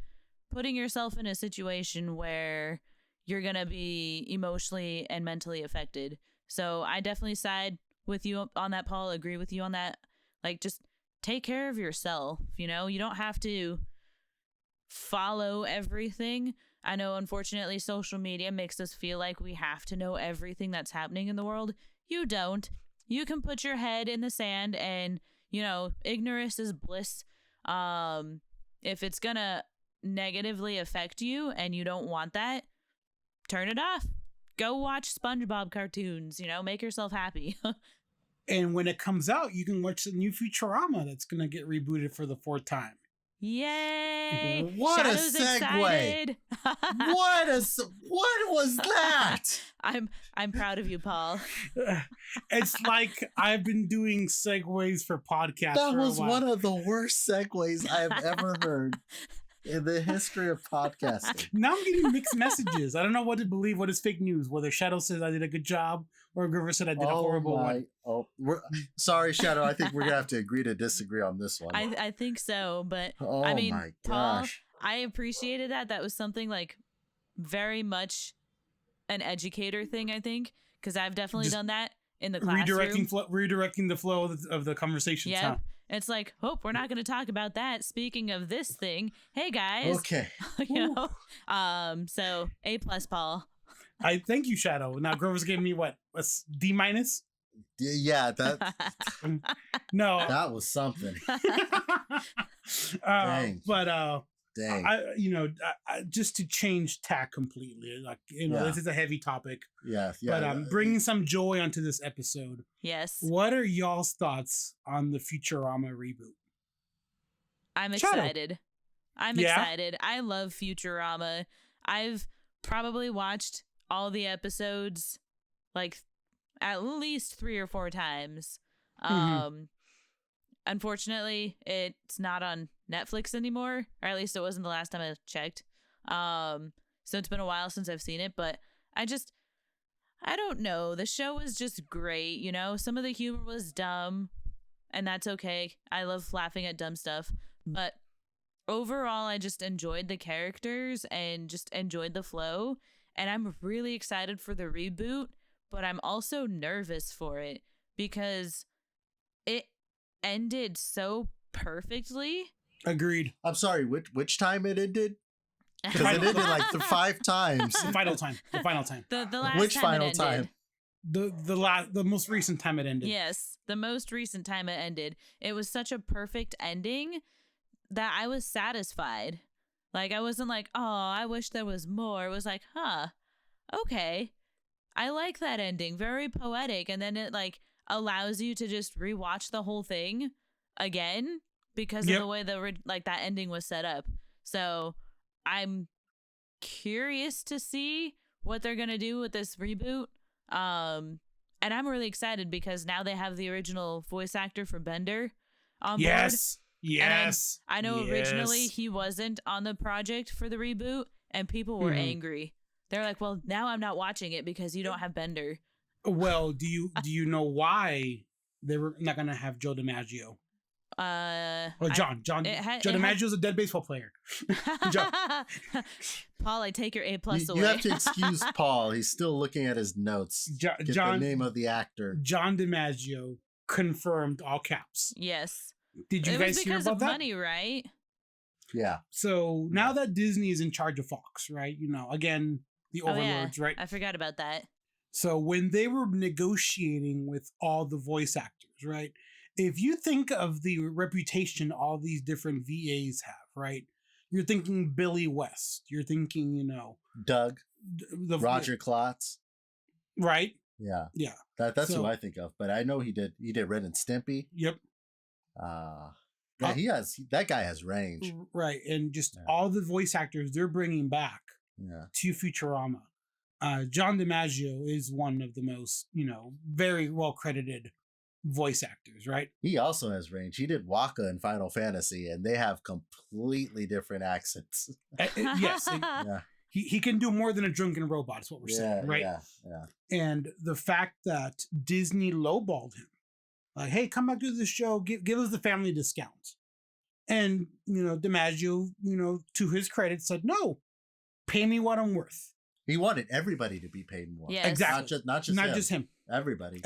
putting yourself in a situation where you're going to be emotionally and mentally affected. So I definitely side with you on that, Paul. Agree with you on that. Like, just take care of yourself. You don't have to follow everything. I know, unfortunately, social media makes us feel like we have to know everything that's happening in the world. You don't. You can put your head in the sand and, ignorance is bliss. If it's going to negatively affect you and you don't want that, turn it off. Go watch SpongeBob cartoons, make yourself happy. And when it comes out, you can watch the new Futurama that's going to get rebooted for the 4th time. Yay! What Shadoe's a segue! excited. What was that? I'm proud of you, Paul. It's like I've been doing segues for podcasts. That was one of the worst segues I have ever heard in the history of podcasting. Now I'm getting mixed messages. I don't know what to believe. What is fake news? Whether Shadoe says I did a good job or Grover said I did a horrible one. Sorry, Shadoe. I think we're gonna have to agree to disagree on this one. I think so, but my Paul, gosh. I appreciated that. That was something like very much an educator thing, I think, because I've definitely done that in the classroom. Redirecting the flow of the conversations. Yep. Huh? It's like, we're not going to talk about that. Speaking of this thing, hey guys. Okay. So A+, Paul. I thank you, Shadoe. Now Grover's giving me what? A D-? Yeah, that No. that was something. Dang. But Dang. I just to change tack completely. Like, this is a heavy topic. Yeah. But bringing some joy onto this episode. Yes. What are y'all's thoughts on the Futurama reboot? I'm excited. I'm excited. I love Futurama. I've probably watched all the episodes like at least 3 or 4 times. Unfortunately, it's not on Netflix anymore, or at least it wasn't the last time I checked. So it's been a while since I've seen it, but I don't know. The show was just great, Some of the humor was dumb, and that's okay. I love laughing at dumb stuff, but overall, I just enjoyed the characters and just enjoyed the flow, and I'm really excited for the reboot, but I'm also nervous for it because it ended so perfectly. Agreed. I'm sorry, which time it ended? Because it ended like 5 times. The final time. The last Which time final it ended. time? The most recent time it ended. Yes, the most recent time it ended. It was such a perfect ending that I was satisfied. Like, I wasn't like, oh, I wish there was more. It was like, huh, okay. I like that ending. Very poetic. And then it, like, allows you to just rewatch the whole thing again because of the way that ending was set up. So I'm curious to see what they're going to do with this reboot. And I'm really excited because now they have the original voice actor for Bender on board. Yes. I know originally he wasn't on the project for the reboot and people were angry. They're like, well, now I'm not watching it because you don't have Bender. Well, do you know why they were not going to have Joe DiMaggio? John DiMaggio's a dead baseball player. Paul, I take your A+ away. You have to excuse Paul. He's still looking at his notes. The name of the actor. John DiMaggio confirmed, all caps. Yes. Did you guys hear about that? Money, right? Yeah. So now that Disney is in charge of Fox, right? You know, again, the overlords, right? I forgot about that. So when they were negotiating with all the voice actors, right? If you think of the reputation all these different VAs have, right? You're thinking Billy West. You're thinking, you know, Doug, Roger Klotz, right? Yeah, yeah. That's who I think of. But I know he did Ren and Stimpy. Yep. That guy has range, right? And just all the voice actors they're bringing back to Futurama. John DiMaggio is one of the most, you know, very well credited voice actors, right? He also has range. He did Waka in Final Fantasy, and they have completely different accents. Yes, he can do more than a drunken robot. Is what we're saying, right? Yeah. And the fact that Disney lowballed him, like, hey, come back to the show, give us the family discount, and you know, DiMaggio, you know, to his credit, said no, pay me what I'm worth. He wanted everybody to be paid more. Yes. Exactly. Not just him. Everybody.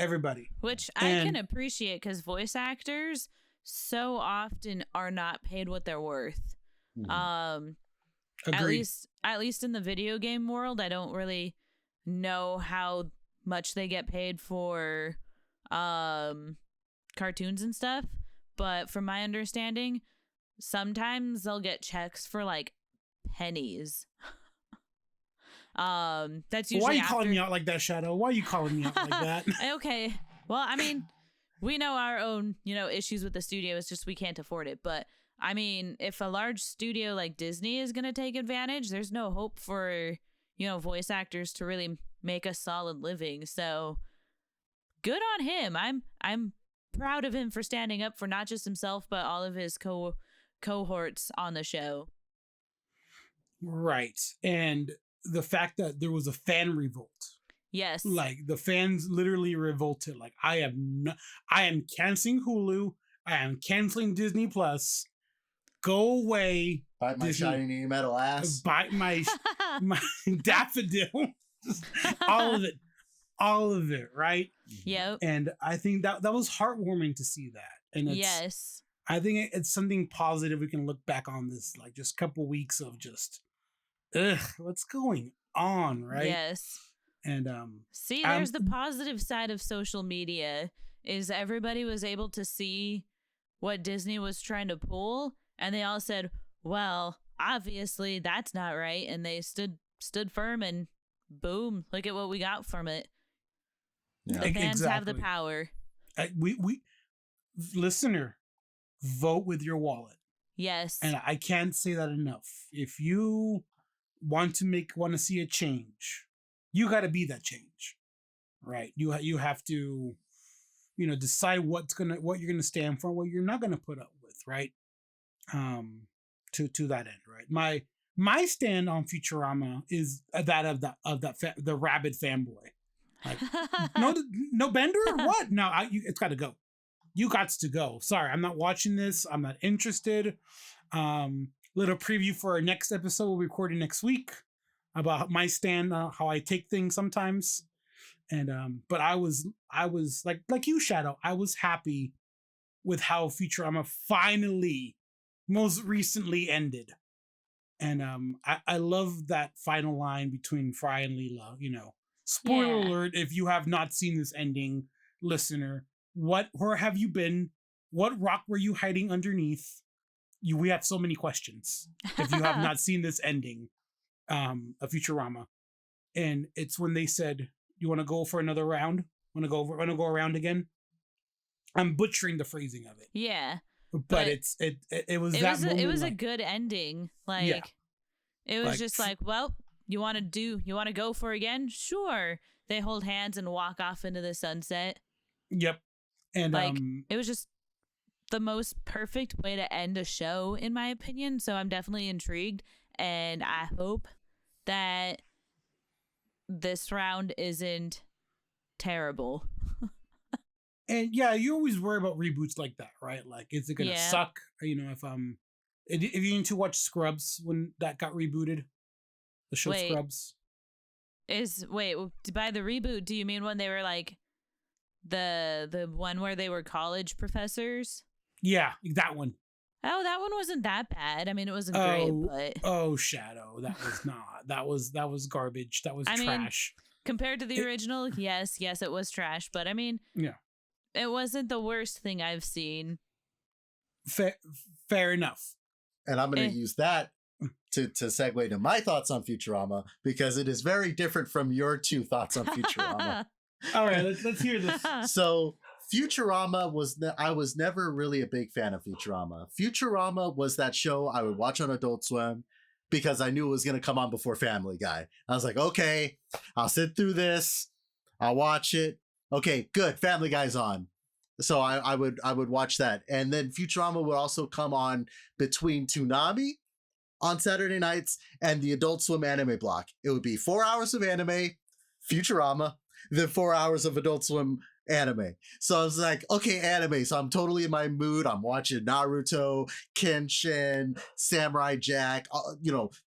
Which I can appreciate because voice actors so often are not paid what they're worth. Agreed. At least in the video game world, I don't really know how much they get paid for cartoons and stuff. But from my understanding, sometimes they'll get checks for like pennies. That's usually why are you calling me out like that, Shadoe? Why are you calling me out like that? Okay. Well, I mean, we know our own, you know, issues with the studio. It's just we can't afford it. But I mean, if a large studio like Disney is going to take advantage, there's no hope for, you know, voice actors to really make a solid living. So good on him. I'm proud of him for standing up for not just himself, but all of his cohorts on the show. Right. And the fact that there was a fan revolt. Yes. Like the fans literally revolted. Like I am canceling Hulu. I am canceling Disney Plus. Go away. Bite my Disney. shiny metal ass. Bite my daffodil. all of it. Right. Yep. And I think that was heartwarming to see that. And yes, I think it's something positive we can look back on this, like just a couple weeks of just, what's going on, right? Yes. And see, there's the positive side of social media is everybody was able to see what Disney was trying to pull, and they all said, well, obviously that's not right, and they stood firm, and boom, look at what we got from it. Yeah. The fans have the power. We listener, vote with your wallet. Yes. And I can't say that enough. If you want to see a change, you got to be that change, right? You have to, you know, decide what you're gonna stand for, and what you're not gonna put up with, right? To that end, right? My stand on Futurama is that of the rabid fanboy. Like, no Bender? What? No, it's got to go. You got to go. Sorry, I'm not watching this. I'm not interested. Little preview for our next episode. We'll be recording next week about my stand, how I take things sometimes. And but I was like you, Shadoe. I was happy with how Futurama finally, most recently ended. And I love that final line between Fry and Leela. You know, spoiler alert: if you have not seen this ending, listener, where have you been? What rock were you hiding underneath? We have so many questions. If you have not seen this ending, of Futurama, and it's when they said, "You want to go for another round? Want to go around again?" I'm butchering the phrasing of it. Yeah. But it was a good ending. Like it was just like, well, you want to go for again? Sure. They hold hands and walk off into the sunset. Yep. And like it was just the most perfect way to end a show, in my opinion. So I'm definitely intrigued, and I hope that this round isn't terrible. And yeah, you always worry about reboots like that, right? Like, is it gonna suck? You know, if you need to watch Scrubs when that got rebooted, the show Scrubs. By the reboot, do you mean when they were like the one where they were college professors? Yeah, that one. Oh, that one wasn't that bad. I mean, it wasn't great, but Shadoe, that was not. That was garbage. That was trash. Compared to the original, yes, it was trash. But I mean, yeah, it wasn't the worst thing I've seen. Fair enough. And I'm going to use that to segue to my thoughts on Futurama, because it is very different from your two thoughts on Futurama. All right, let's hear this. So Futurama I was never really a big fan of Futurama. Futurama was that show I would watch on Adult Swim because I knew it was going to come on before Family Guy. I was like, okay, I'll sit through this. I'll watch it. Okay, good. Family Guy's on. So I would watch that. And then Futurama would also come on between Toonami on Saturday nights and the Adult Swim anime block. It would be 4 hours of anime, Futurama, then 4 hours of Adult Swim anime. So I was like, okay, anime. So I'm totally in my mood. I'm watching Naruto, Kenshin, Samurai Jack,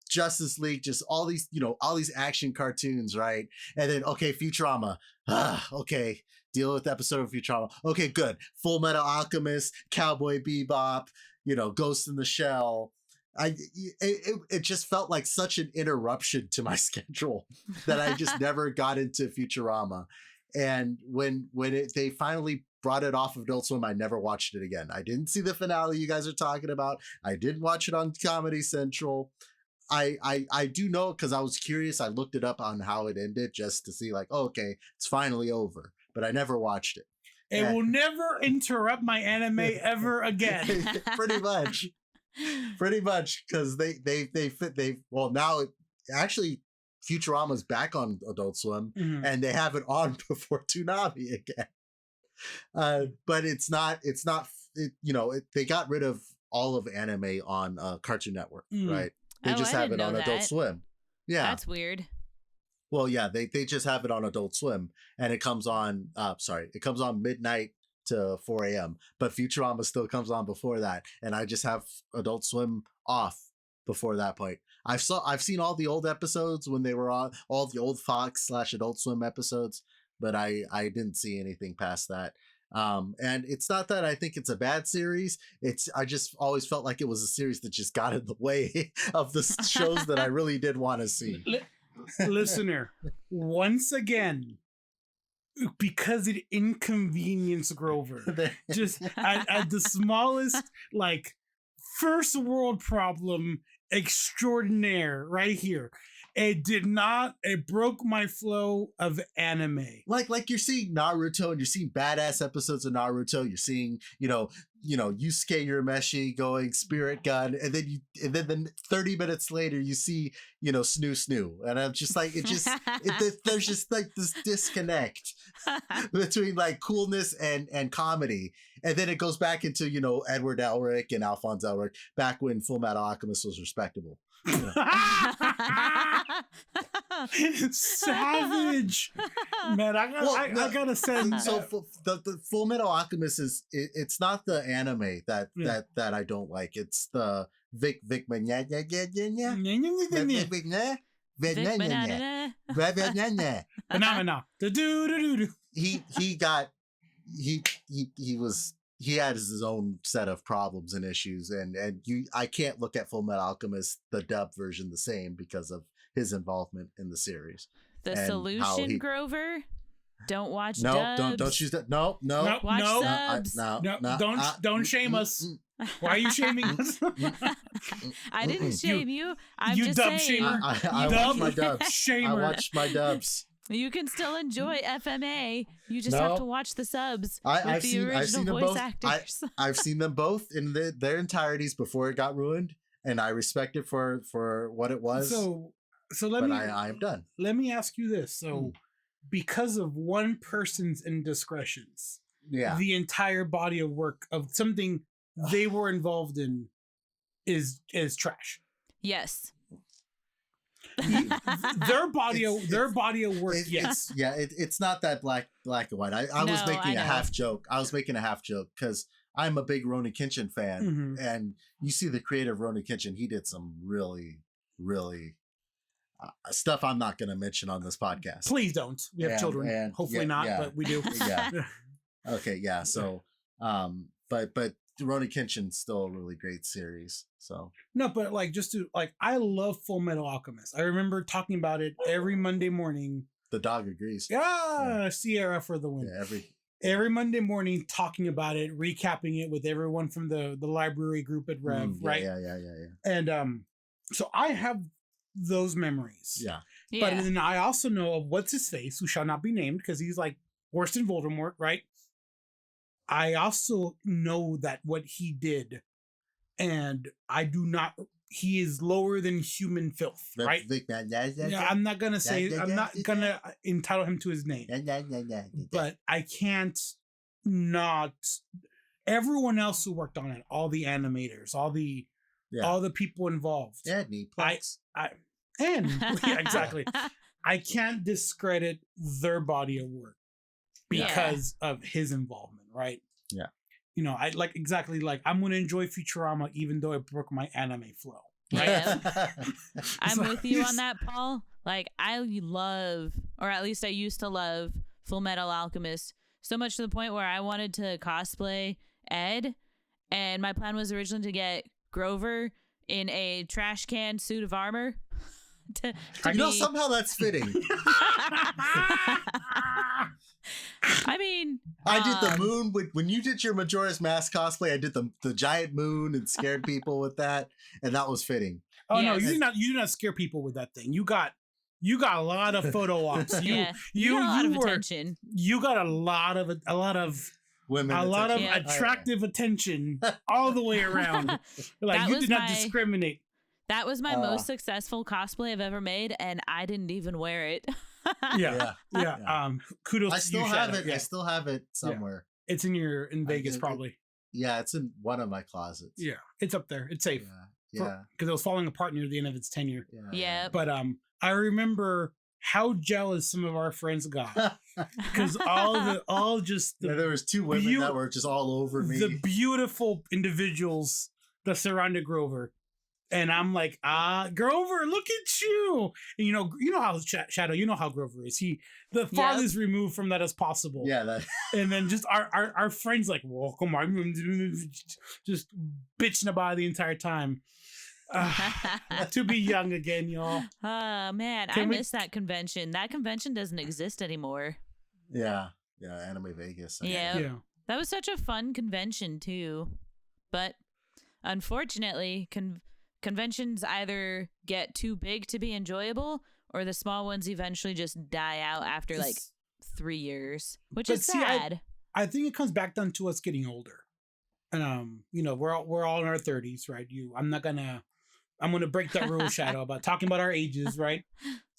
Justice League, just all these action cartoons, right? And then, okay, Futurama. Okay, deal with the episode of Futurama. Okay, good. Full Metal Alchemist, Cowboy Bebop, Ghost in the Shell. It just felt like such an interruption to my schedule that I just never got into Futurama. And when they finally brought it off of Adult Swim, I never watched it again. I didn't see the finale you guys are talking about. I didn't watch it on Comedy Central. I do know because I was curious. I looked it up on how it ended just to see like, oh, okay, it's finally over. But I never watched it. It will never interrupt my anime ever again. Pretty much, because actually Futurama's back on Adult Swim, and they have it on before Toonami again. But it's not. They got rid of all of anime on Cartoon Network, right? They just have it on Adult Swim. Yeah, that's weird. Well, yeah, they just have it on Adult Swim, and it comes on. It comes on midnight to 4 a.m. But Futurama still comes on before that, and I just have Adult Swim off before that point. I've seen all the old episodes when they were on, all the old Fox / Adult Swim episodes, but I didn't see anything past that. And it's not that I think it's a bad series. I just always felt like it was a series that just got in the way of the shows that I really did want to see. Listener, once again, because it inconvenienced Grover, just at the smallest, like, first world problem extraordinaire right here. It broke my flow of anime. Like you're seeing Naruto and you're seeing badass episodes of Naruto. You're seeing, Yusuke Urameshi going Spirit Gun, and then 30 minutes later you see, Snoo. And I'm just like, there's just like this disconnect between like coolness and comedy. And then it goes back into, Edward Elric and Alphonse Elric back when Full Metal Alchemist was respectable. Savage, man. I gotta send. So the Full Metal Alchemist it's not the anime that I don't like. It's the Vic Banana. Phenomena. He had his own set of problems and issues, and I can't look at Full Metal Alchemist, the dub version, the same because of his involvement in the series. The solution, Grover. Don't watch no, dubs. don't choose that. No. Watch subs. Don't shame us. Why are you shaming us? I didn't shame you. I'm you just dub saying. shamer. I watch my dubs. Shamer. I watch my dubs. You can still enjoy FMA. You just have to watch the subs with I've the seen original them voice both. actors. I've seen them both in their entireties before it got ruined, and I respect it for what it was. So let me. I am done. Let me ask you this. So, because of one person's indiscretions, the entire body of work of something they were involved in is trash. Yes. their body of work. Yes. It's not that black and white. I was making a half joke. I was making a half joke because I'm a big Ronan Kenshin fan, and you see the creator of Ronan Kenshin. He did some really, really stuff I'm not going to mention on this podcast. Please don't. We have children. And hopefully not, but we do. Yeah. Okay. Yeah. So, but Ronan Kenshin's still a really great series. So no, but I love Full Metal Alchemist. I remember talking about it every Monday morning. The dog agrees. Sierra for the win. Yeah, every Monday morning talking about it, recapping it with everyone from the library group at Rev, right? Yeah. And so I have those memories. Yeah. But then I also know of what's his face, who shall not be named because he's like worse than Voldemort, right? I also know that what he did, and I do not. He is lower than human filth, right? I'm not gonna say. I'm not gonna entitle him to his name. But I can't not. Everyone else who worked on it, all the animators, all the people involved. Yeah, exactly. I can't discredit their body of work because of his involvement, right? Yeah. I I'm gonna enjoy Futurama even though it broke my anime flow. Right? Yeah. I'm with you on that, Paul. Like, I love, or at least I used to love, Full Metal Alchemist so much to the point where I wanted to cosplay Ed, and my plan was originally to get Grover in a trash can suit of armor. Somehow that's fitting. I mean, I did the moon when you did your Majora's Mask cosplay. I did the giant moon and scared people with that, and that was fitting. Oh no, you did not scare people with that thing. You got a lot of photo ops. You got a lot of attention. You got a lot of women, attractive attention all the way around. Like, you did not discriminate. That was my most successful cosplay I've ever made, and I didn't even wear it. Yeah. Kudos to you, Shadoe. I still have it somewhere. Yeah. It's in Vegas, probably. It's in one of my closets. Yeah, it's up there. It's safe. Yeah. Because it was falling apart near the end of its tenure. Yeah. But I remember how jealous some of our friends got because there was two women that were just all over me. The beautiful individuals that surrounded Grover. And I'm like, Grover, look at you. And you know how Shadoe, you know how Grover is. The farthest removed from that as possible. Yeah. And then just our friends like, well, come on, just bitching about it the entire time. To be young again, y'all. Oh man, I miss that convention. That convention doesn't exist anymore. Yeah, Anime Vegas. Yeah, that was such a fun convention too. But unfortunately, conventions either get too big to be enjoyable, or the small ones eventually just die out after like 3 years, which is sad. I think it comes back down to us getting older, and we're all in our 30s, right? I'm gonna break that rule, Shadoe, about talking about our ages, right?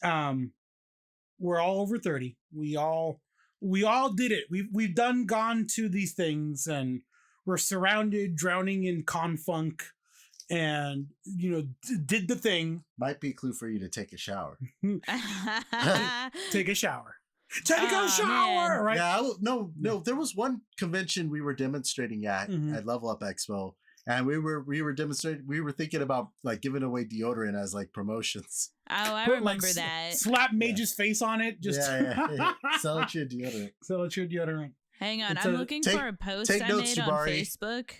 We're all over 30. We all did it. We've gone to these things, and we're surrounded, drowning in confunk. And did the thing. Might be a clue for you to take a shower. Take a shower. Take a shower, man. Right? Yeah, no. There was one convention we were demonstrating at Level Up Expo, and we were demonstrating. We were thinking about like giving away deodorant as like promotions. Oh, I Put, remember like, that. Slap Mage's face on it. Just yeah. Sell it your deodorant. Sell it your deodorant. Hang on, It's I'm a- looking take- for a post take I notes, made on Jabari. Facebook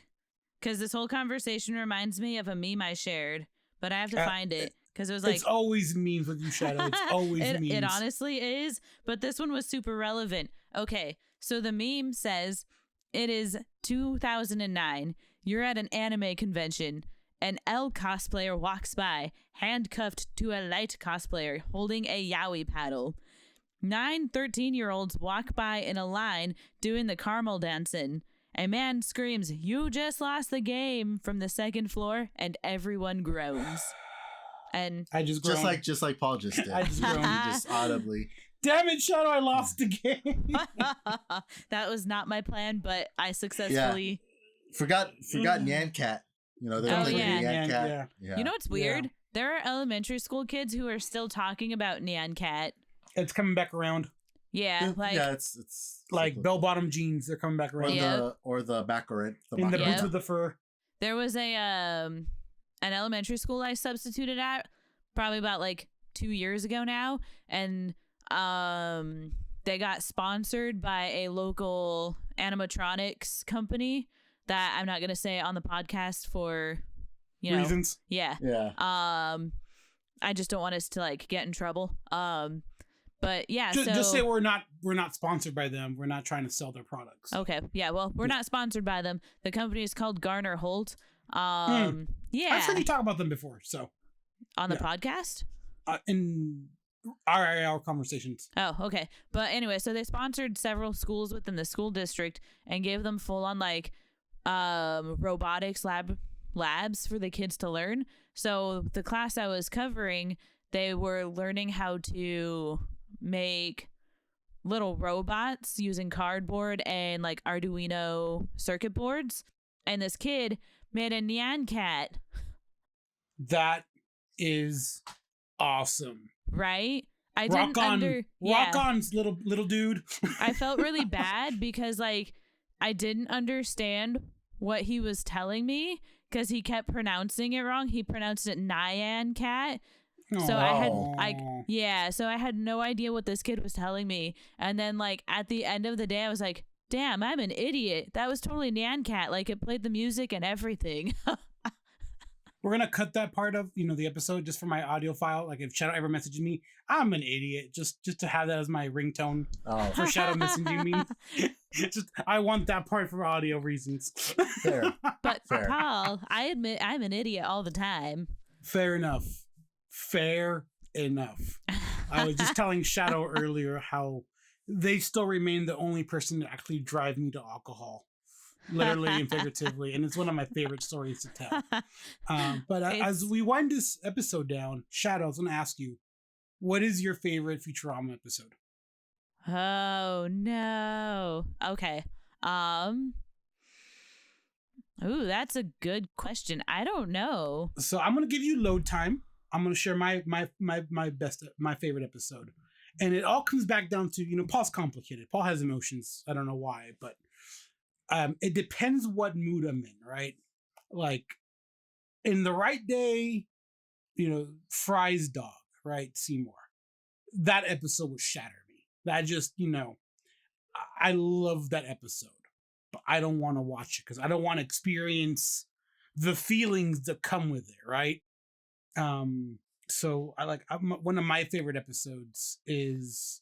because this whole conversation reminds me of a meme I shared, but I have to find it because it was like It's always memes with you, Shadoe. It's always memes. it honestly is, but this one was super relevant. Okay, so the meme says it is 2009. You're at an anime convention. An L cosplayer walks by, handcuffed to a light cosplayer holding a yaoi paddle. 9 13-year-olds walk by in a line doing the caramel dancing. A man screams, "You just lost the game," from the second floor, and everyone groans. And I just groaned. Just like Paul just did. I just groaned. He just audibly. Damn it, Shadoe! I lost the game. that was not my plan, but I successfully. Forgot Nyan Cat. You know, they're Oh, playing yeah. Nyan Cat. Yeah. You know what's weird? There are elementary school kids who are still talking about Nyan Cat. It's coming back around. Yeah, like it's Like bell-bottom jeans, they're coming back or around. Yeah. the macaron. In the Yep. boots with the fur. there was an elementary school I substituted at probably about like 2 years ago now, and they got sponsored by a local animatronics company that I'm not gonna say on the podcast for Reasons. yeah. I just don't want us to like get in trouble. But yeah, Just say we're not sponsored by them. We're not trying to sell their products. okay. Yeah, well, we're not sponsored by them. The company is called Garner Holt. I've heard Yeah, you talk about them before, so on the podcast. in our conversations. Oh, okay. But anyway, so they sponsored several schools within the school district and gave them full on like robotics labs for the kids to learn. So the class I was covering, they were learning how to make little robots using cardboard and like Arduino circuit boards. And this kid made a Nyan Cat. That is awesome. Right? I Rock didn't on, rock on, little dude. I felt really bad because like I didn't understand what he was telling me because he kept pronouncing it wrong. He pronounced it Nyan Cat. So I had no idea what this kid was telling me. And then like at the end of the day I was like, damn, I'm an idiot. That was totally Nyan Cat. Like it played the music and everything. We're gonna cut that part of the episode just for my audio file. Like if Shadoe ever messages me, I'm an idiot. Just to have that as my ringtone for Shadoe messaging me. I want that part for audio reasons. Fair. But Fair. Paul, I admit I'm an idiot all the time. Fair enough. Fair enough. I was just telling Shadoe earlier how they still remain the only person to actually drive me to alcohol. Literally and figuratively, and it's one of my favorite stories to tell. But as we wind this episode down, Shadoe, I was going to ask you, what is your favorite Futurama episode? Oh no. Okay. Ooh, that's a good question. I don't know. So I'm going to give you load time. I'm going to share my favorite episode, and it all comes back down to Paul's complicated. Paul has emotions. I don't know why, but it depends what mood I'm in, right? Like in the right day, Fry's dog, right? Seymour. That episode would shatter me. That just, I love that episode, but I don't want to watch it because I don't want to experience the feelings that come with it, right? So one of my favorite episodes is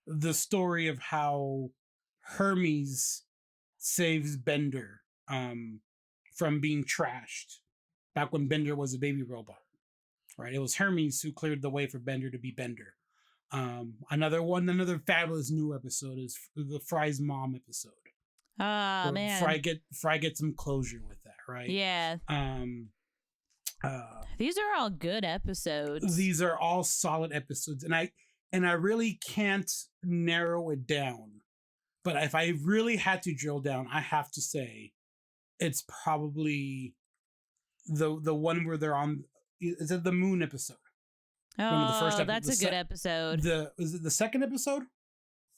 the story of how Hermes saves Bender from being trashed back when Bender was a baby robot, right? It was Hermes who cleared the way for Bender to be Bender. Another fabulous new episode is the Fry's mom episode. Oh man, Fry get some closure with that, right? Yeah. These are all good episodes. These are all solid episodes, and I really can't narrow it down. But if I really had to drill down, I have to say it's probably the one where they're on. Is it the moon episode? Oh, one of the first that's a good episode. Is it the second episode?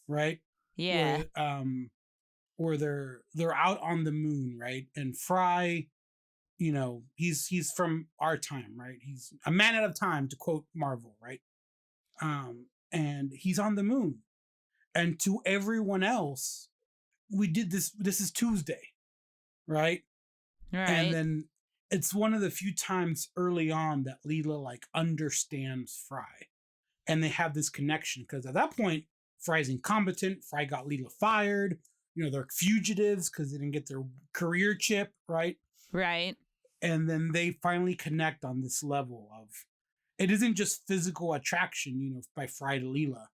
Right? Yeah. Where they're out on the moon, right? And Fry you know, he's from our time, right? He's a man out of time, to quote Marvel, right? And he's on the moon. And to everyone else, we did this. This is Tuesday, right? Right. And then it's one of the few times early on that Leela like understands Fry, and they have this connection because at that point, Fry's incompetent. Fry got Leela fired. You know, they're fugitives because they didn't get their career chip, right? Right. And then they finally connect on this level of it isn't just physical attraction, you know, by Fry to Leela,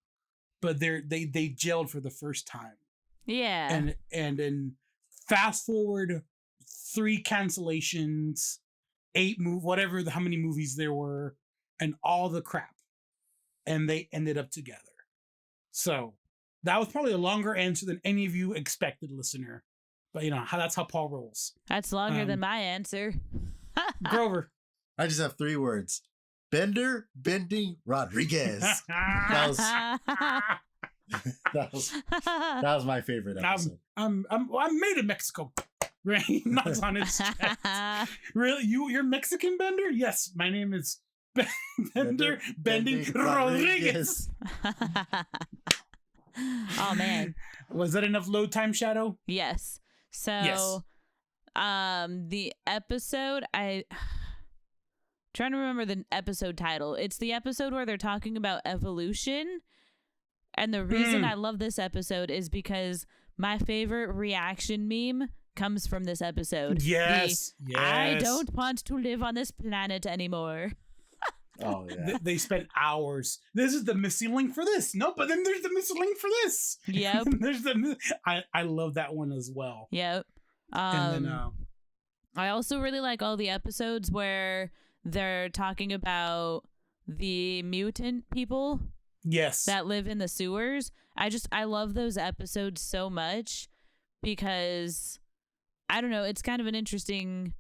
but they gelled for the first time. Yeah. And then fast forward 3 cancellations, 8 whatever how many movies there were, and all the crap, and they ended up together. So that was probably a longer answer than any of you expected, listener. But you know that's how Paul rolls. That's longer than my answer. Grover. I just have 3 words: Bender, Bending, Rodriguez. that was my favorite episode. I'm made in Mexico. Right? Knocks on his chest. Really? You're Mexican, Bender? Yes, my name is Bender Bending Rodriguez. Oh man. Was that enough load time, Shadoe? Yes. So Yes. The episode trying to remember the episode title. It's the episode where they're talking about evolution. And the reason I love this episode is because my favorite reaction meme comes from this episode. Yes. I don't want to live on this planet anymore. Oh yeah. They spent hours. This is the missing link for this. No, but then there's the missing link for this. Yep. There's I love that one as well. Yep. And then I also really like all the episodes where they're talking about the mutant people yes, that live in the sewers. I love those episodes so much because I don't know, it's kind of an interesting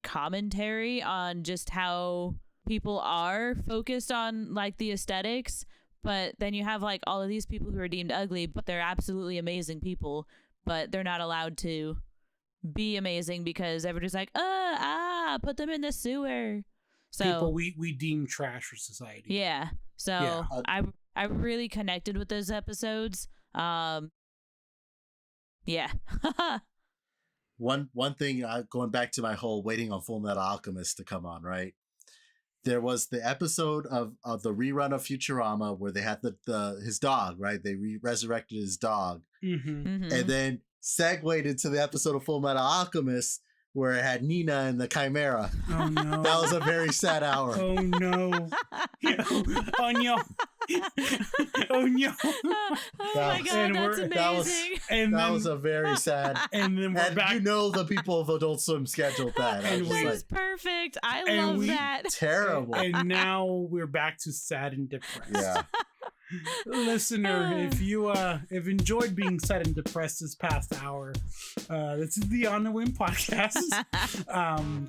commentary on just how people are focused on like the aesthetics, but then you have like all of these people who are deemed ugly, but they're absolutely amazing people, but they're not allowed to be amazing because everybody's like, put them in the sewer. So people we deem trash for society. yeah. So Yeah. I really connected with those episodes. Yeah. One thing, going back to my whole waiting on Full Metal Alchemist to come on, right? There was the episode of the rerun of Futurama where they had his dog, right? They resurrected his dog. Mm-hmm. Mhm. And then segued into the episode of Full Metal Alchemist where it had Nina and the Chimera. Oh no. That was a very sad hour. Oh no. Oh no. Oh no. Oh my was- god, and that's we're- that was- amazing. And That then was a very sad. and then we're And back. you know the people of Adult Swim scheduled that. I And was That we- was perfect. I and love we- that. terrible. And now we're back to sad and depressed. Yeah. Listener, if you have enjoyed being sad and depressed this past hour, this is the On the Whim podcast.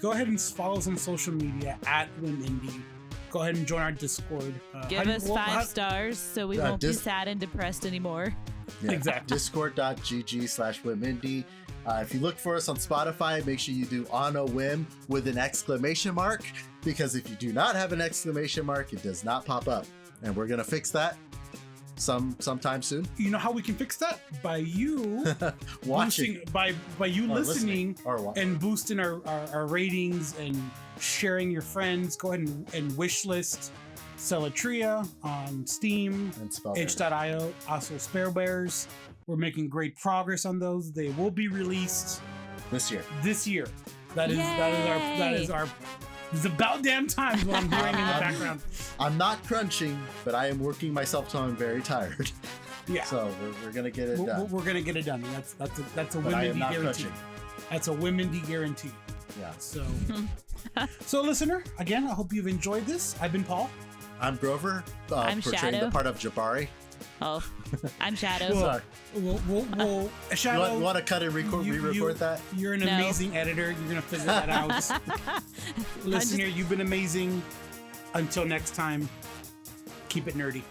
Go ahead and follow us on social media at whimindie. Go ahead and join our Discord. Give us 5 stars so we won't be sad and depressed anymore. Yeah. Exactly. Discord.gg/whimindie. If you look for us on Spotify, make sure you do on a whim with an exclamation mark, because if you do not have an exclamation mark, it does not pop up. And we're gonna fix that sometime soon. You know how we can fix that? By you Watching boosting, by you or listening or and boosting our ratings and sharing your friends. Go ahead and wish list Celatria on Steam, and spell itch.io, also Spare Bears. We're making great progress on those. They will be released this year. this year. That is our it's about damn time is what I'm hearing in the background. I'm not crunching, but I am working myself till I'm very tired. Yeah. So we're gonna get it done. We're gonna get it done. And that's a But I am Whimindie not guarantee. crunching. That's a Whimindie guarantee. Yeah. So listener, again, I hope you've enjoyed this. I've been Paul. I'm Grover, I'm portraying Shadoe. the part of Jabari. Oh, I'm Shadoe. Sorry. We'll Shadoe, You want to cut and re-record that? You're an No. amazing editor. You're gonna figure that out. Listener, you've been amazing. Until next time, keep it nerdy.